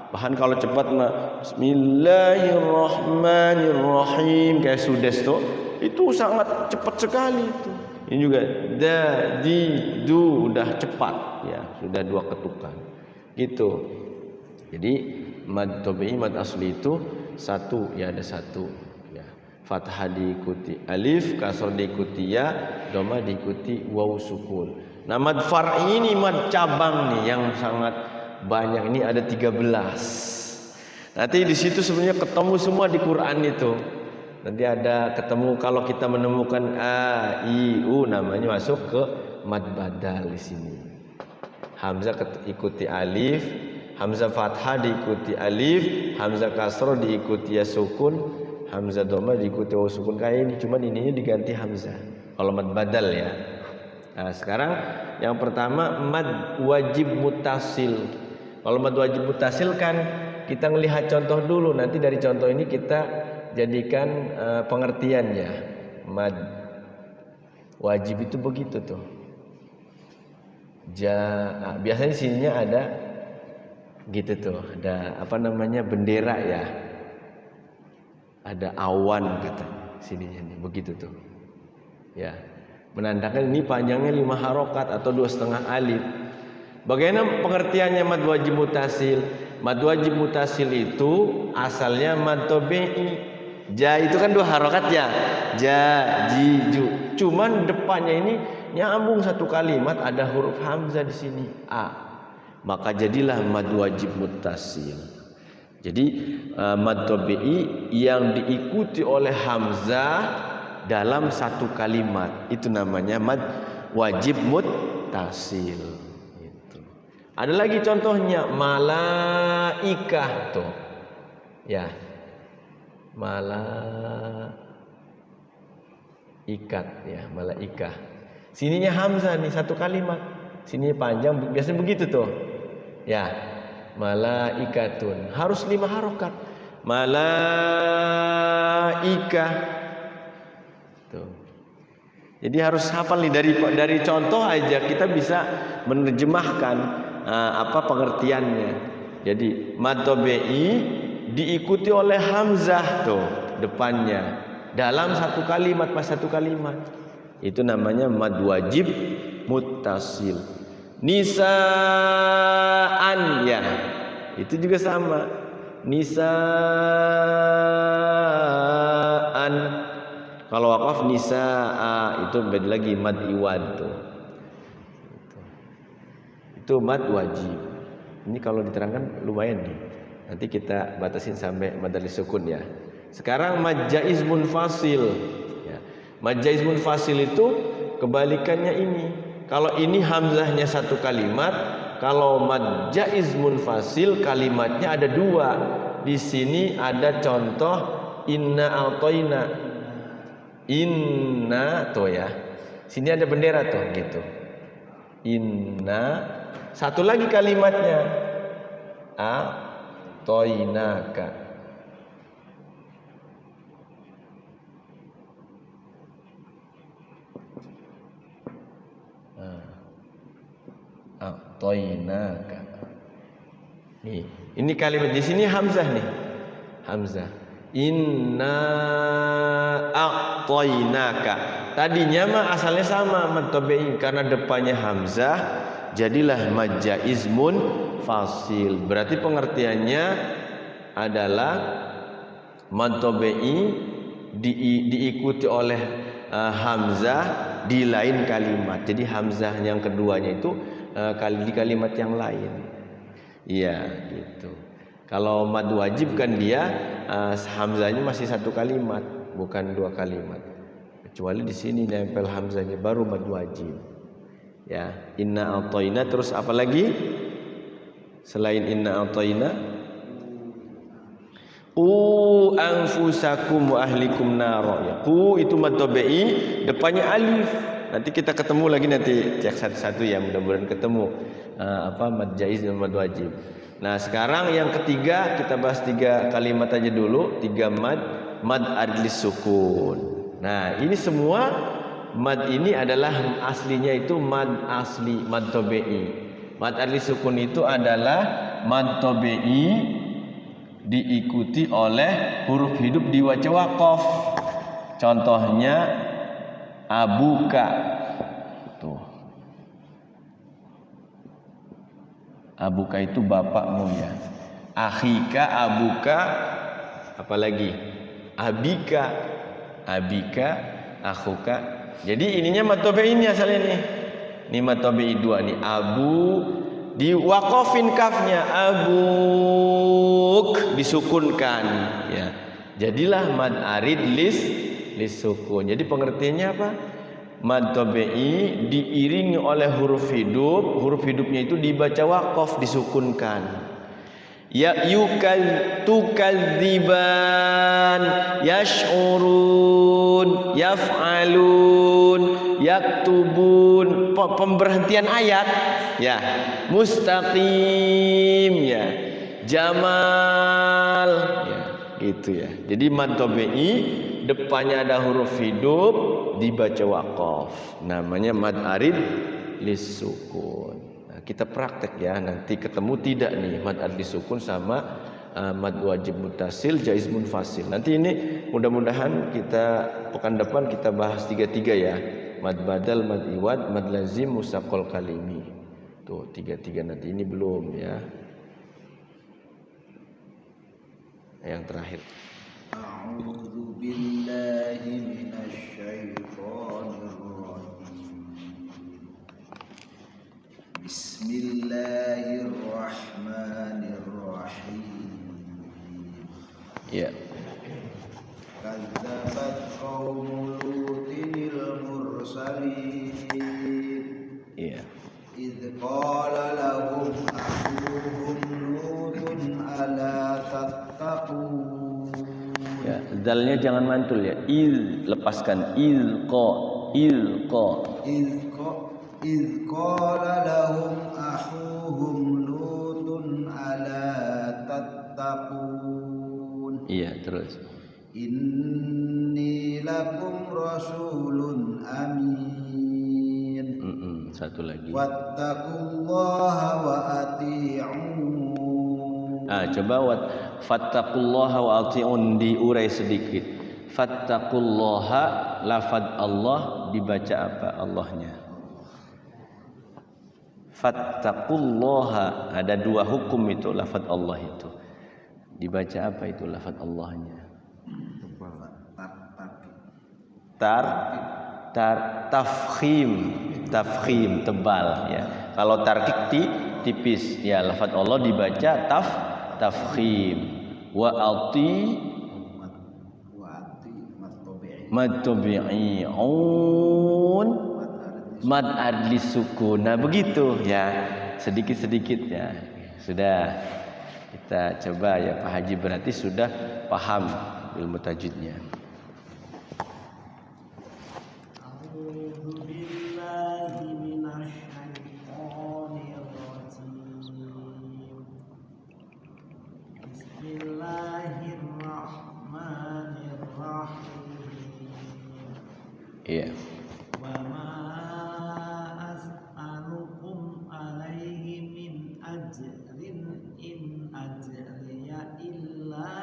S1: Bahkan kalau cepat mah bismillahirrahmanirrahim kayak sudes tuh, itu sangat cepat sekali itu. Ini juga da, di, du udah cepat ya, sudah dua ketukan gitu. Jadi mad tabi'i, mad asli itu satu ya, ada satu ya. Fathah diikuti alif, kasroh diikuti ya, dhamma diikuti waw sukun. Nah mad far'i ini mad cabang nih yang sangat banyak, ini ada 13. Nanti di situ sebenarnya ketemu semua di Quran itu. Nanti ada ketemu kalau kita menemukan a, i, u namanya masuk ke mad badal di sini. Hamzah ikuti alif, hamzah fathah diikuti alif, hamzah kasroh diikuti ya sukun, hamzah dhamma diikuti waw sukun. Kayak ini, cuman ininya diganti hamzah. Kalau mad badal ya. Nah, sekarang yang pertama mad wajib mutasil. Kalau mad wajib mutasil kan kita melihat contoh dulu, nanti dari contoh ini kita jadikan pengertiannya. Mad wajib itu begitu tuh. Biasanya sininya ada gitu tuh, ada apa namanya bendera ya, ada awan gitu sininya nih, begitu tuh ya, menandakan ini panjangnya 5 harokat atau 2,5 alif. Bagaimana pengertiannya mad wajib mutasil? Mad wajib mutasil itu asalnya mad tabi'i. Ja itu kan 2 harokat ya, ja, ji, ju. Cuman depannya ini nyambung satu kalimat, ada huruf hamzah di sini a, maka jadilah mad wajib muttasil. Jadi mad tabi'i yang diikuti oleh hamzah dalam satu kalimat itu namanya mad wajib muttasil. Gitu. Ada lagi contohnya malaikah tuh, ya. Malaikat ya, malaikah. Sininya hamzah nih satu kalimat, sininya panjang, biasanya begitu tuh. Ya, malaikatun harus 5 harokat. Malaikah. Tuh. Jadi harus hafal nih, dari contoh aja kita bisa menerjemahkan apa pengertiannya. Jadi mad tabi'i diikuti oleh hamzah tuh depannya dalam satu kalimat, pas satu kalimat, itu namanya mad wajib muttasil. Nisaan ya, itu juga sama, nisaan. Kalau waqaf nisaa itu beda lagi, mad iwad tuh. Itu mad wajib. Ini kalau diterangkan lumayan nih. Nanti kita batasin sampai madalis sukun ya. Sekarang mad jaiz munfasil ya. Mad jaiz munfasil itu kebalikannya ini. Kalau ini hamzahnya satu kalimat, kalau mad jaiz munfasil kalimatnya ada 2. Di sini ada contoh inna a'toina. Inna tuh ya. Sini ada bendera tuh gitu. Inna, satu lagi kalimatnya a'toinaka. A'toinaka. Nih, ini kalimat di sini hamzah nih. Hamzah. Inna a'toinaka. Tadinya mah asalnya sama mad tabi'i, karena depannya hamzah jadilah mad jaiz munfasil. Berarti pengertiannya adalah mad tabi'i diikuti oleh hamzah di lain kalimat. Jadi hamzah yang keduanya itu di kalimat yang lain. Iya, gitu. Kalau mad wajib kan dia hamzahnya masih satu kalimat, bukan dua kalimat. Kecuali di sini nempel hamzahnya baru mad wajib. Ya, inna a'thaina, terus apa lagi? Selain inna a'thaina, qu anfusakum wa ahlikum naro. Ya, qu itu mad tabi'i, depannya alif. Nanti kita ketemu lagi, nanti cek satu-satu ya, mudah-mudahan ketemu mad jaiz dan mad wajib. Nah, sekarang yang ketiga, kita bahas 3 kalimat aja dulu, 3 mad adlis sukun. Nah, ini semua mad ini adalah aslinya itu mad asli, mad tabi'i. Mad adlis sukun itu adalah mad tabi'i diikuti oleh huruf hidup diwaca waqaf. Contohnya abuka. Tuh. Abuka itu bapakmu ya. Akhika, abuka, apalagi? Abika, akhuka. Jadi ininya mad tabi'i ini asalnya nih. Ini mad tabi'i 2 nih. Abu diwaqafin kafnya, abuk disukunkan ya. Jadilah mad arid lis sukun. Jadi pengertiannya apa? Mad tabi'i diiringi oleh huruf hidup, huruf hidupnya itu dibaca waqaf, disukunkan. Ya tukadziban, yash'urun, yaf'alun, yaktubun, pemberhentian ayat ya, mustaqim ya, jamal ya, gitu ya. Jadi mad tabi'i depannya ada huruf hidup dibaca waqaf, namanya mad arid lis sukun. Nah, kita praktek ya, nanti ketemu tidak nih mad arid lis sukun sama mad wajib muttasil, jaiz munfasil. Nanti ini mudah-mudahan kita pekan depan kita bahas 3 ya, mad badal, mad iwad, mad lazim, musaqqal kalimi. Tuh 3 nanti, ini belum ya. Yang terakhir.
S2: A'udzu billahi minasy syaithanir rajim. Bismillahirrahmanirrahim.
S1: Ya.
S2: Kadzabat qaumul lutinil mursalin.
S1: Iya.
S2: Idz qala lahum akhuhum lutun ala tattaqun.
S1: Ya, dalnya jangan mantul ya. Lepaskan ilqa.
S2: Idz qala lahum akhuhum lutun ala tattaqun.
S1: Iya, terus.
S2: Inni lakum rasulun amin.
S1: Satu lagi.
S2: Wattaqullaha wa ati'un.
S1: Coba fattaqullaha wa ati'un diurai sedikit. Fattaqullaha, lafad Allah dibaca apa Allahnya? Fattaqullaha, ada 2 hukum itu lafad Allah itu. Dibaca apa itu lafad Allahnya? Tafkhim tebal ya. Kalau tarkik tipis ya, lafaz Allah dibaca tafkhim. Wa ati mad tabi'un mad adli sukun. Nah begitu ya, sedikit-sedikit ya. Sudah kita coba ya, Pak Haji berarti sudah paham ilmu tajwidnya. Iya.
S2: Wa ma as'alukum alaihi min ajrin in ajriya illa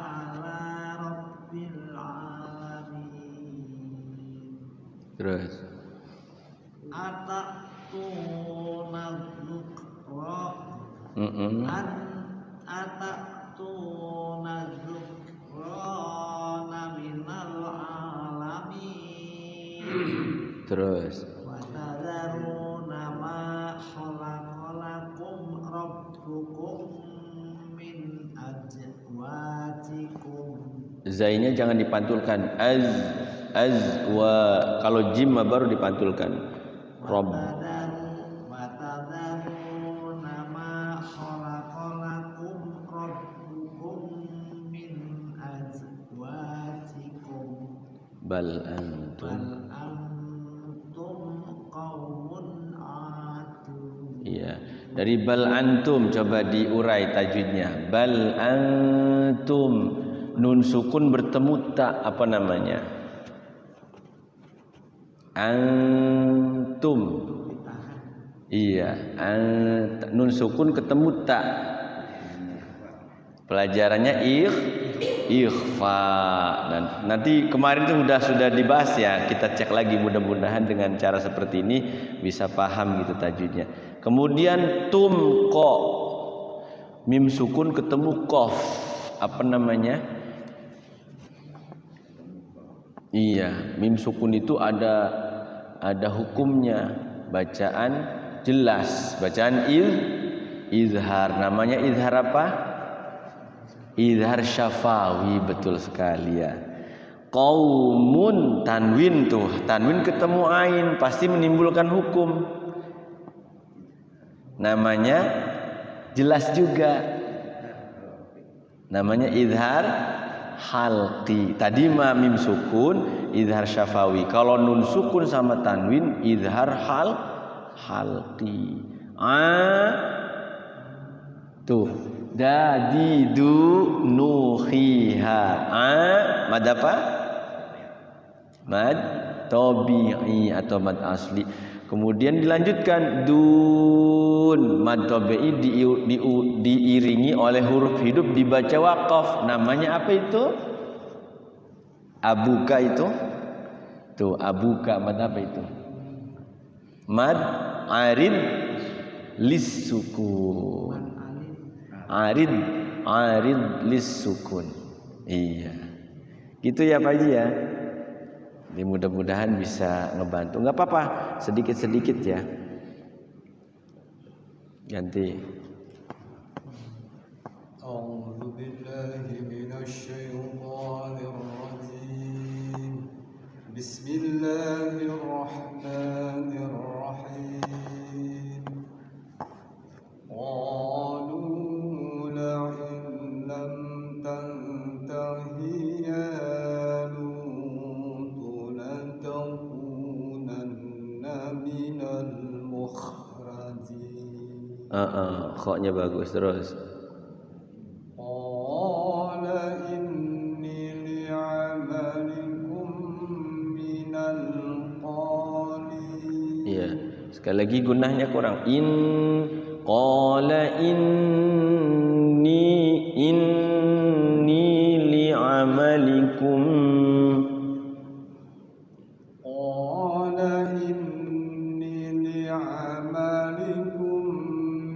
S2: ala rabbil alamin.
S1: Terus.
S2: Atatuna dzukra. Atatuna dzukra minal alamin.
S1: Terus.
S2: Wa tadharuna ma min azwajikum.
S1: Zainya jangan dipantulkan. Azwa. Kalau jim baru dipantulkan. Rob.
S2: Watadharuna ma khalaqalakum rabbukum min azwajikum.
S1: Bal antum
S2: qaumun adun.
S1: Iya. Dari bal antum coba diurai tajwidnya. Bal antum, nun sukun bertemu tak, apa namanya? Antum. Iya, nun sukun ketemu tak. Pelajarannya ikhfa. Nanti kemarin itu sudah dibahas ya. Kita cek lagi, mudah-mudahan dengan cara seperti ini bisa paham gitu tajwidnya. Kemudian tumko, mim sukun ketemu kof, apa namanya? Iya, mim sukun itu ada hukumnya, bacaan jelas, bacaan izhar. Namanya izhar apa? Izhar syafawi, betul sekali ya. Qaumun, tanwin tuh, tanwin ketemu ain pasti menimbulkan hukum. Namanya jelas juga. Namanya izhar halqi. Tadi mim sukun izhar syafawi. Kalau nun sukun sama tanwin izhar halqi. Tuh. Dadidu nuhiha. Mad apa? Mad tabi'i atau mad asli. Kemudian dilanjutkan dun, mad tabi'i diiringi oleh huruf hidup dibaca waqaf. Namanya apa itu? Abuka itu. Tuh, abuka mad apa itu? Mad arid lis sukun. Arid lis sukun. Iya. Gitu ya Pak Haji ya. Jadi mudah-mudahan bisa ngebantu. Enggak apa-apa, sedikit-sedikit ya. Ganti.
S3: A'udzu billahi minasy syaithanir rajim. Bismillahirrahmanirrahim. Qalu la'in lam tantahi ya Lut latakunanna minal mukhrajin.
S1: Kha-nya bagus terus.
S3: Qala inni li'amalikum minal qalin.
S1: Iya, sekali lagi gunahnya kurang. Qala inni li'amalikum.
S3: Qala inni li'amalikum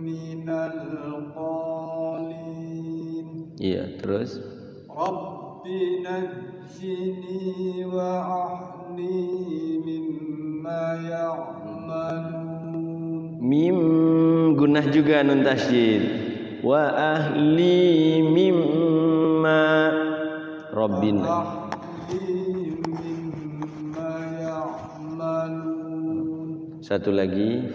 S3: minal qalin.
S1: Iya, terus.
S3: Rabbi najjini wa ahli mimma ya'malun.
S1: Mim gunah juga nun tasydid. Wa ahli mimma rabbin. Satu lagi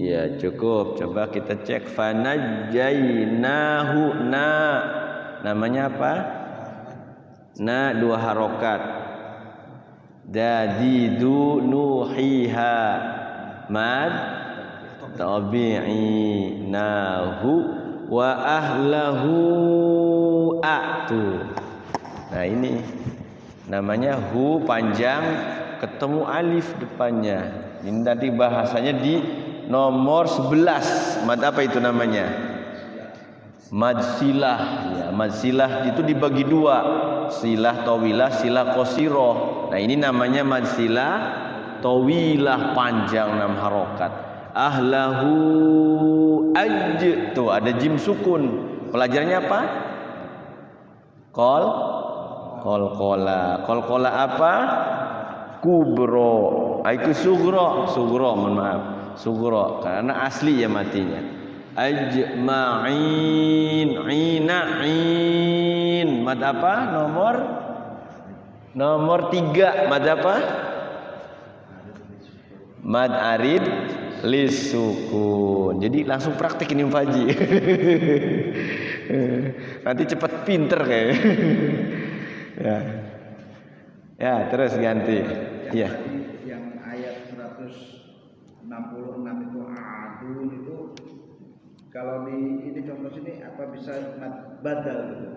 S1: ya cukup. Coba kita cek fanajjainahu. Namanya apa? Na 2 harokat. Dadidu nuhiha. Mad tabi'i nahu wa ahlahu a'tu. Nah ini namanya hu panjang ketemu alif depannya. Ini tadi bahasanya di nomor 11. Mad apa itu namanya? Mad silah. Ya, mad silah itu dibagi 2. Silah tawilah, silah qasiroh. Nah ini namanya mad silah tawilah panjang 6 harokat. Ahlahu aj. Tuh ada jim sukun. Pelajarannya apa? Qol kola apa? kubro. Itu sugro, mohon maaf. Sugro karena asli ya matinya. Ajma'in, in. Mad apa? Nomor 3. Mad apa? Mad arid lisukun. Jadi langsung praktik ini Faji. Nanti cepat pinter kayak. Ya, terus ganti. Iya.
S2: Yang ayat 166 itu adun itu kalau di ini contoh sini apa bisa mad badal gitu?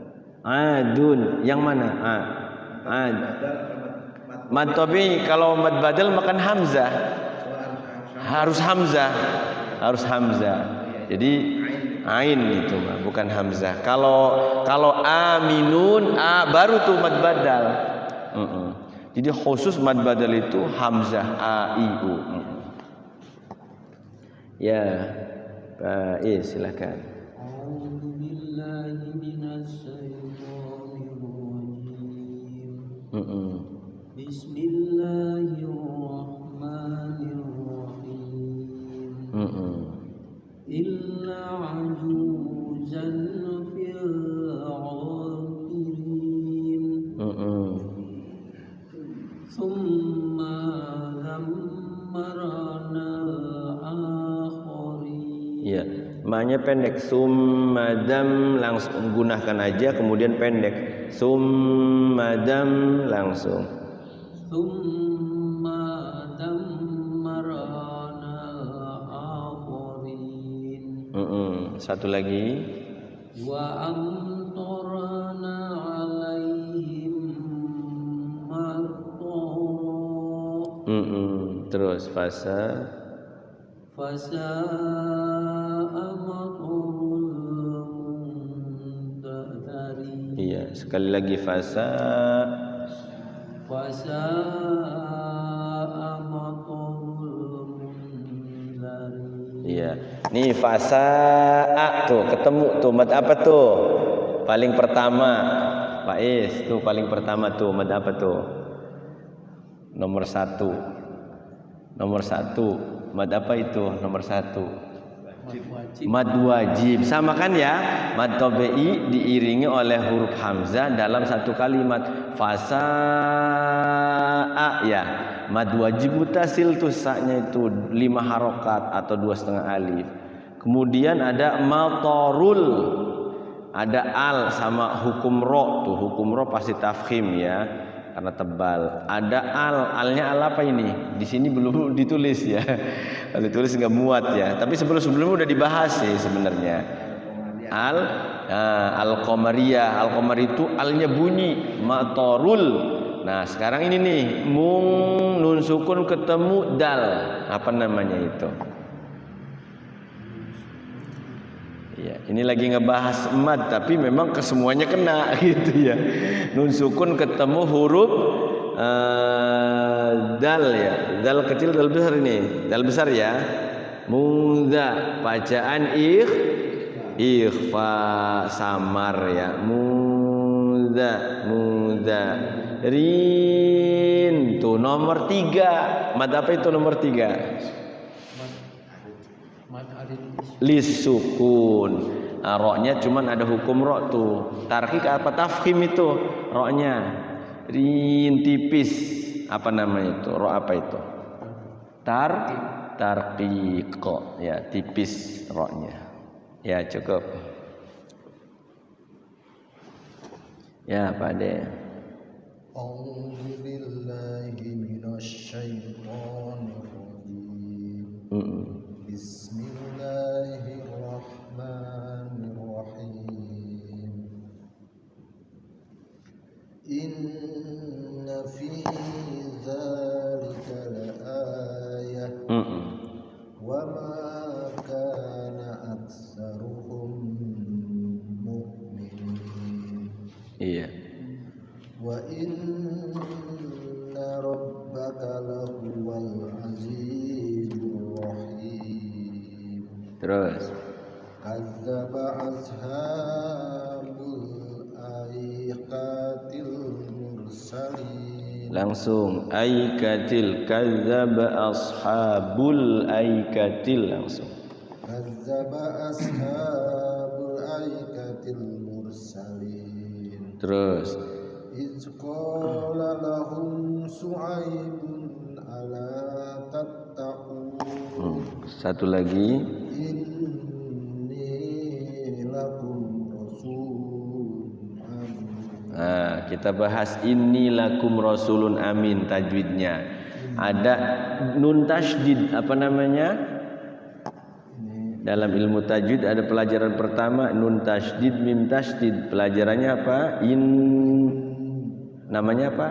S1: Adun, yang mana? Ad.
S2: Badal
S1: Mad tabi kalau mad badal makan hamzah. Harus hamzah. Jadi ain itu mah bukan hamzah. Kalau aminun baru tuh mad badal. Jadi khusus mad badal itu hamzah a i u. Ya, Pak silakan.
S4: Bismillahirrahmanirrahim. Illa ajuzan fil ghafirin. Summa dhammarna al-akhirin.
S1: Ya, maknanya pendek. Summadam langsung gunakan aja, kemudian pendek. Summadam langsung.
S4: Summa dhammarna al-akhirin.
S1: Satu lagi.
S4: Wa amtarna alaihim matar.
S1: Terus fasa'a
S4: matarul mundarin.
S1: Iya, sekali lagi fasa'a
S4: matarul mundarin.
S1: Iya. Nih fasa'a tuh ketemu tuh mad apa tuh? Paling pertama. Pak Is, tuh paling pertama tuh mad apa tuh? Nomor 1. Mad apa itu? Nomor 1. Mad wajib. Sama kan ya? Mad tabi'i diiringi oleh huruf hamzah dalam satu kalimat. Fasa'a ya. Mad wajib mutasil tuh sa-nya itu 5 harokat atau 2,5 alif. Kemudian ada matorul. Ada al sama hukum ro tuh. Hukum ro pasti tafkhim ya. Karena tebal. Ada alnya al apa ini? Di sini belum ditulis ya. Kalau ditulis nggak muat ya. Tapi sebelumnya udah dibahas sih sebenarnya. Al-qamariyah. Al-qamar itu alnya bunyi matorul. Nah sekarang ini nih mung nun sukun ketemu dal. Apa namanya itu? Ya, ini lagi ngebahas mad tapi memang kesemuanya kena gitu ya. Nun sukun ketemu huruf dal ya. Dal kecil, dal besar ini. Dal besar ya. Mungza bacaan ikhfa samar ya. Mungza rin tuh nomor 3. Mad apa itu nomor 3? Lis sukun. Nah, roknya cuman ada hukum rok tuh. Tarkik apa tafkhim itu? Roknya rin tipis. Apa namanya itu? Rok apa itu? Tarqiq ya, tipis roknya. Ya cukup. Ya Pak De.
S2: A'udzu billahi minasyaitonir rajim. Bismillahirrahmanirrahim. Inna fi dzalika laayah wa ma kana aktsaruhum mu'minin.
S1: Iya.
S2: Wa inna rabbaka lahuwal azizur rahim.
S1: Terus
S2: Kadzdzaba ashabul aiqatil mursalin.
S1: langsung. Aikatil kadzdzaba ashabul aikatil langsung.
S5: Kadzdzaba ashabul aikatil mursalin.
S1: Terus
S5: Iz qala lahum Syu'aibun ala tattaqun.
S1: Satu lagi.
S5: Inni lakum rasulun amin.
S1: Nah, kita bahas inni lakum rasulun amin tajwidnya. Ada nun tasydid apa namanya? Dalam ilmu tajwid ada pelajaran pertama nun tasydid mim tasydid. Pelajarannya apa? Namanya apa?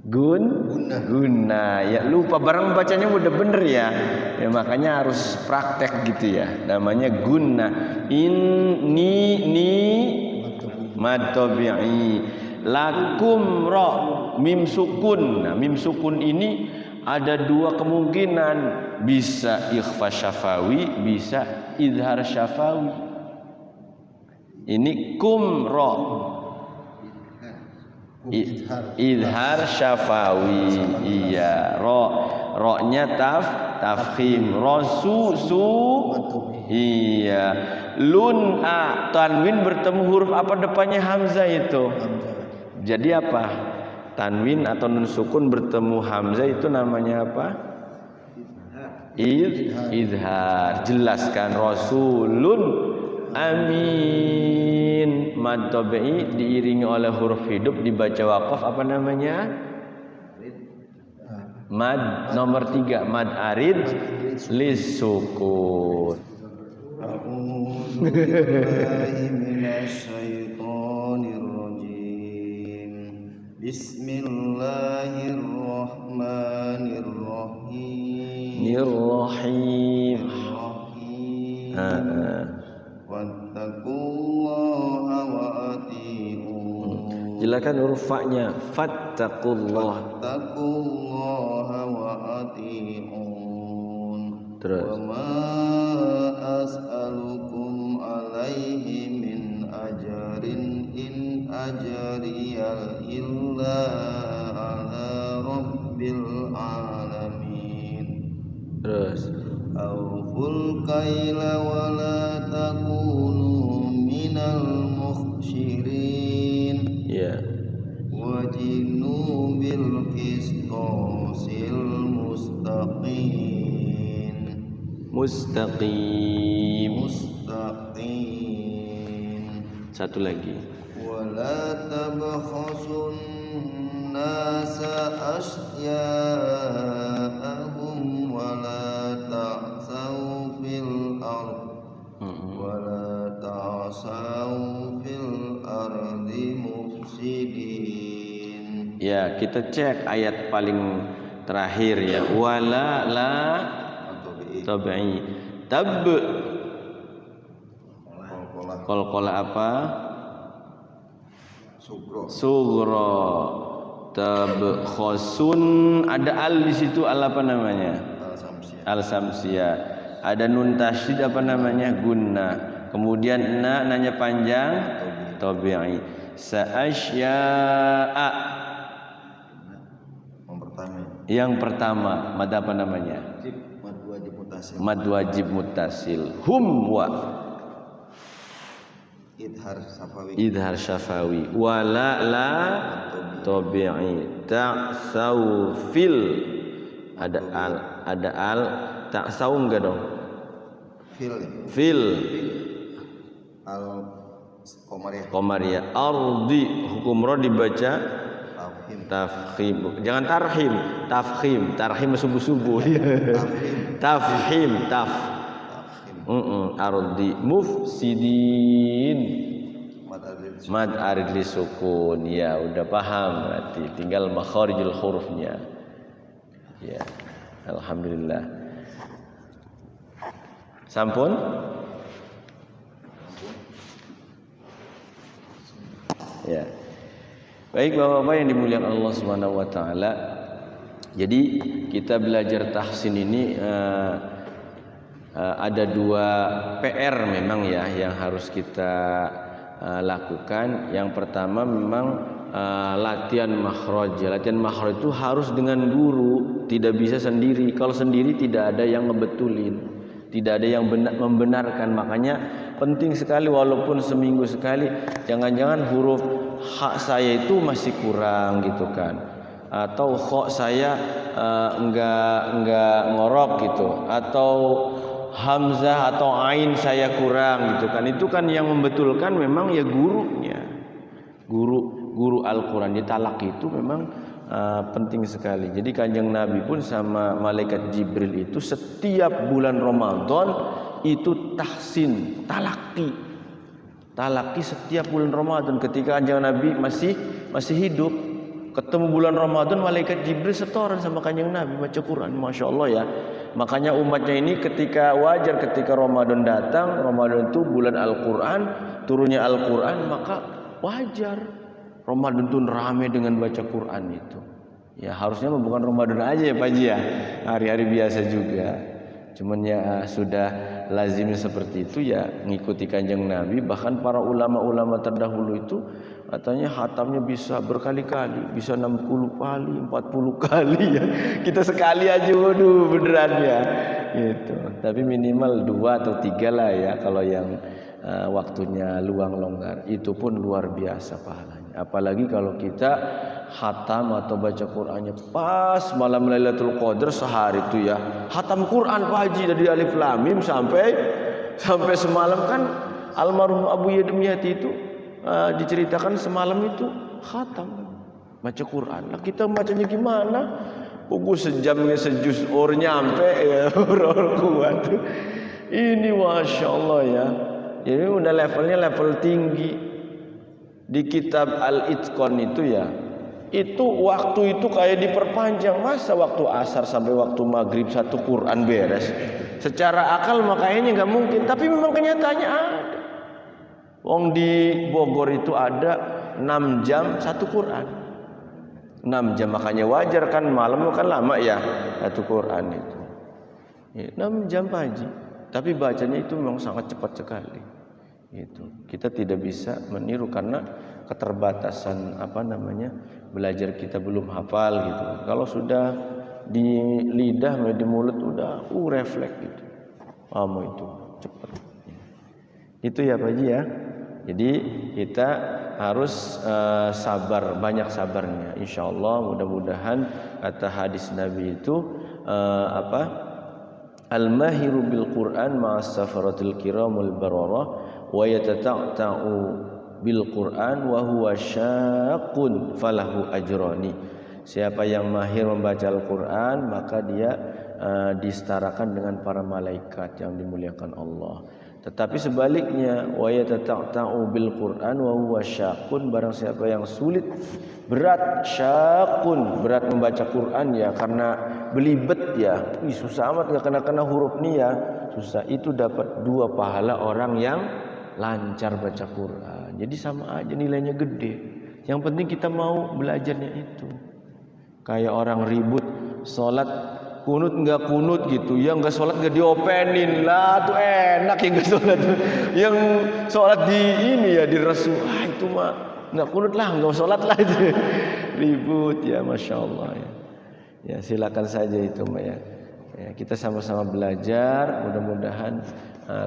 S1: Guna. Ya lupa barang bacanya udah bener ya. Ya makanya harus praktek gitu ya. Namanya guna. Ni mad tabi'i. Lakum ra mim sukun. Nah, mim sukun ini ada dua kemungkinan, bisa ikhfa syafawi, bisa idhar syafawi. Ini kum ra idhar syafawi. Iya, ro-nya tafkhim, rasu iya. Lun a tanwin bertemu huruf apa depannya hamzah itu. Jadi apa? Tanwin atau nun sukun bertemu hamzah itu namanya apa? Idhar. Jelaskan rasulun amin. Mad tabi'i diiringi oleh huruf hidup dibaca waqaf apa namanya? Mad nomor 3, mad arid lis sukun.
S5: A'udzu billahi minasyaitonir rajim. Bismillahirrahmanirrahim. Wattaqullaha wa ati'un.
S1: Silakan huruf fa-nya. Fattaqullaha.
S5: Wattaqullaha wa ati'un.
S1: Terus.
S5: Wa ma as'alukum alaihi min ajarin in ajriya illa ala rabbil alamin.
S1: Terus.
S5: Awful kaila wa la takunu minal mukhshirin.
S1: Ya.
S5: Wajinu bil qistosil mustaqim. Satu lagi. Wala tabkhasun nasa asya'ahum wala ta'saw fil ard wala ta'saw fil ardi mufsidin.
S1: Ya, kita cek ayat paling terakhir ya. Wala la tabi'i. Tab qalqala apa? Sugro. Tabkhasun ada al di situ, al apa namanya? Al samsia. Ada nun tasydid apa namanya? Gunna. Kemudian na nanya panjang tabi'i. Sa'asya'a. Yang pertama mad apa namanya? Mad wajib muttasil. Hum wa idhar syafawi. Wala la tabi'i. Ta'saw fil. Ada al ta'saw enggak dong? Fil al qamariyah. Ardi hukum ra dibaca tafkhim. Jangan tarhim, tafkhim. Tarhim subuh-subuh. Tafhim. Ardi mufsidin. Mad arid li sukun. Ya, udah paham berarti. Tinggal makharijul hurufnya. Ya. Alhamdulillah. Sampun? Ya. Baik Bapak-bapak yang dimuliakan Allah Subhanahu wa taala. Jadi kita belajar tahsin ini ada dua PR memang ya yang harus kita lakukan. Yang pertama memang latihan makhraj. Latihan makhraj itu harus dengan guru, tidak bisa sendiri. Kalau sendiri tidak ada yang ngebetulin, tidak ada yang membenarkan. Makanya penting sekali walaupun seminggu sekali, jangan-jangan huruf ha saya itu masih kurang gitu kan, atau kho saya enggak ngorok gitu, atau hamzah atau ain saya kurang gitu kan. Itu kan yang membetulkan memang ya gurunya, guru Al-Quran. Di talak itu memang penting sekali. Jadi Kanjeng Nabi pun sama malaikat Jibril itu setiap bulan Ramadan itu tahsin, talaki setiap bulan Ramadan. Ketika Kanjeng Nabi masih hidup, ketemu bulan Ramadan, malaikat Jibril setoran sama Kanjeng Nabi baca Quran. Masya Allah ya. Makanya umatnya ini ketika wajar ketika Ramadan datang, Ramadan itu bulan Al-Quran, turunnya Al-Quran, maka wajar Ramadan itu rame dengan baca Quran itu. Ya harusnya bukan Ramadan aja ya Pak Haji ya, hari-hari biasa juga. Cuman ya sudah lazimnya seperti itu ya, ngikuti Kanjeng Nabi. Bahkan para ulama-ulama terdahulu itu katanya khatamnya bisa berkali-kali, bisa 60 kali, 40 kali ya. Kita sekali aja waduh beneran ya. Gitu. Tapi minimal 2 atau 3 lah ya kalau yang waktunya luang longgar. Itu pun luar biasa pahalanya. Apalagi kalau kita khatam atau baca Qur'annya pas malam Lailatul Qadar sehari itu ya. Khatam Qur'an Pak Haji dari Alif Lam Mim sampai semalam kan almarhum Abu Yadmiyati itu diceritakan semalam itu khatam baca Quran. Nah kita bacanya gimana? Sejamnya sejuz nyampe ya kuat. Ini Masya Allah ya. Jadi udah levelnya level tinggi. Di kitab Al-Itqan itu ya, itu waktu itu kayak diperpanjang. Masa waktu asar sampai waktu maghrib satu Quran beres? Secara akal makanya nggak mungkin. Tapi memang kenyataannya ada. Wong di Bogor itu ada 6 jam satu Quran. 6 jam, makanya wajar kan malam kan lama ya satu Quran itu. Ya, 6 jam Pak Haji. Tapi bacanya itu memang sangat cepat sekali. Itu kita tidak bisa meniru karena keterbatasan belajar kita belum hafal gitu. Kalau sudah di lidah di mulut udah refleks gitu. Kamu itu cepat. Itu ya Pak Haji ya. Jadi kita harus sabar, banyak sabarnya. Insyaallah mudah-mudahan kata hadis Nabi itu al-mahiru bil Quran ma'as safaratil kiramul bararah wa yatata'u bil Quran wa huwa syaqqun falahu ajrani. Siapa yang mahir membaca Al-Quran maka dia disetarakan dengan para malaikat yang dimuliakan Allah. Tetapi sebaliknya wa yatata'u bil Quran wa huwa syaqqun, barang siapa yang sulit berat, syaqqun berat membaca Quran ya karena belibet ya, susah amat enggak kena huruf nih ya, susah, itu dapat 2 pahala orang yang lancar baca Quran. Jadi sama aja nilainya gede. Yang penting kita mau belajarnya itu. Kayak orang ribut sholat kunut nggak kunut gitu, yang nggak sholat nggak diopenin lah, tuh enak yang nggak sholat, yang sholat di ini ya di resu, itu mah nggak kunut lah, nggak sholat lah itu ribut ya, Masya Allah ya. Ya silakan saja itu mah ya. Ya kita sama-sama belajar, mudah-mudahan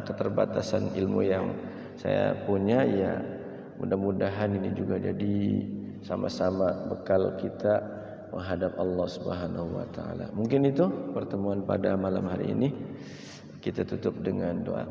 S1: keterbatasan ilmu yang saya punya ya mudah-mudahan ini juga jadi sama-sama bekal kita menghadap Allah Subhanahu wa taala. Mungkin itu pertemuan pada malam hari ini. Kita tutup dengan doa.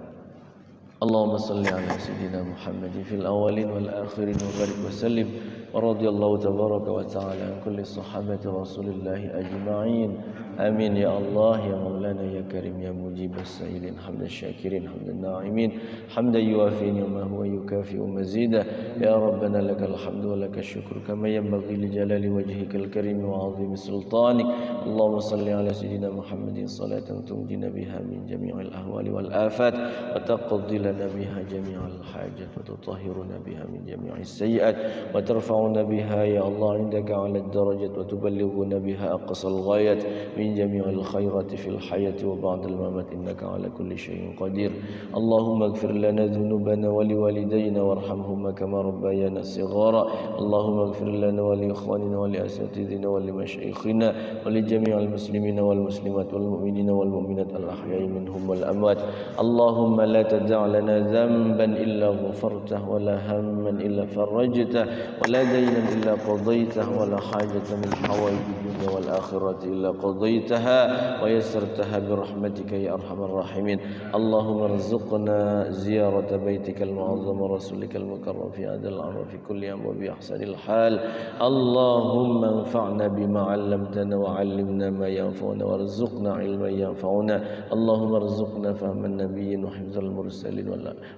S1: Allahumma salli ala sayyidina Muhammadin fil awwalin wal akhirin wa barik wa sallim wa radiyallahu tabaraka wa ta'ala an kulli sahabati Rasulillahi ajma'in. Amin ya Allah ya Maulana ya Karim ya Mujib as-sa'ilin hamdan syakirin hamdan na'imin hamdan yuwafi ni'amahu wa yukafi'u mazida ya Rabbana lakal hamdu wa lakal syukur kama yanbaghi li jalali wajhikal karim wa 'azimi sultanik. Allahumma salli ala sayyidina Muhammadin salatan tunjina biha min jami'il ahwali wal afat wa taqdi lana biha jami'al hajat wa tutahhiruna biha min jami'is sayyi'at wa tarfa'una biha ya Allah indaka 'ala ad-darajat wa tuballighuna biha aqsal ghayat من جميع الخيرات في الحياة وبعد الممات إنك على كل شيء قدير. اللهم اغفر لنا ذنوبنا ولوالدينا وارحمهما كما ربيانا صغارا. اللهم اغفر لنا ولإخواننا ولأساتذتنا ولمشايخنا ولجميع المسلمين والمسلمات والمؤمنين والمؤمنات الأحياء منهم والأموات. اللهم لا تدع لنا ذنبا إلا غفرته ولا هما إلا فرجته ولا دينا إلا قضيته ولا حاجة من حوائج الدنيا والآخرة إلا قضيتها ويسرتها برحمتك يا أرحم الراحمين. اللهم ارزقنا زيارة بيتك المعظم ورسولك المكرم في هذا العام في كل يوم وبأحسن الحال. اللهم انفعنا بما علمتنا وعلمنا ما ينفعنا وارزقنا علما ينفعنا. اللهم ارزقنا فهم النبيين وحفظ المرسلين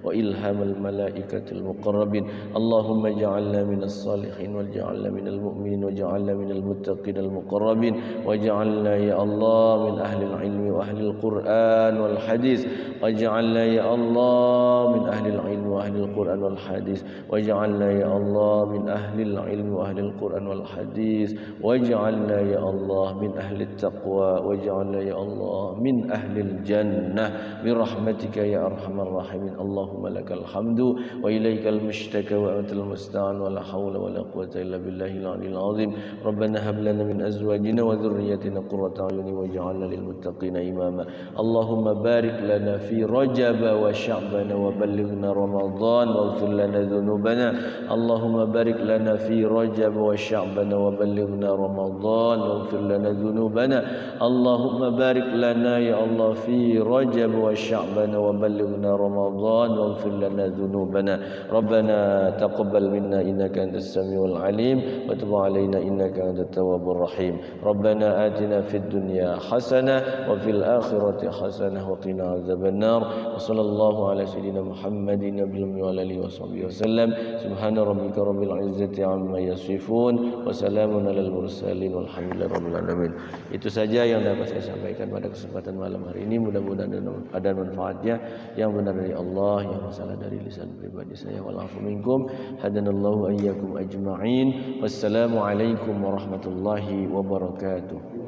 S1: وإلهام الملائكة المقربين. اللهم اجعلنا من الصالحين واجعلنا من المؤمنين واجعلنا من المتقين المقربين واجعلنا يا الله من أهل العلم وأهل القرآن والحديث واجعلنا يا الله من أهل العلم وأهل القرآن والحديث واجعلنا يا الله من أهل العلم وأهل القرآن والحديث واجعلنا يا الله من أهل التقوى واجعلنا يا الله من أهل الجنة برحمتك يا أرحم الراحمين. اللهم لك الحمد وإليك المشتكى وأنت المستعان ولا حول ولا قوة إلا بالله العلي العظيم. ربنا هب لنا من أزواجنا وذريتنا قرة أعين واجعلنا للمتقين إماما. اللهم بارك لنا في رجب وشعبان وبلغنا رمضان واغفر لنا ذنوبنا. اللهم بارك لنا في رجب وشعبان وبلغنا رمضان واغفر لنا ذنوبنا. اللهم بارك لنا يا الله في رجب وشعبان وبلغنا رمضان واغفر لنا ذنوبنا. ربنا تقبل منا إنك أنت السميع العليم وتب علينا إنك أنت التواب الرحيم. ربنا آتنا في الدنيا حسنة وفي الآخرة حسنة وقنا عذاب النار. وصلى الله على سيدنا محمد النبي وعلى آله وصحبه وسلم. سبحان ربك رب العزة عما يصفون وسلام على المرسلين والحمد لله رب العالمين. Itu saja yang dapat saya sampaikan pada kesempatan malam hari ini. Mudah-mudahan ada manfaatnya. Yang benar dari Allah, yang salah dari lisan pribadi saya. Walafu minkum. Hadanallahu ayyakum ajma'in. Wassalamu alaikum warahmatullahi wabarakatuh.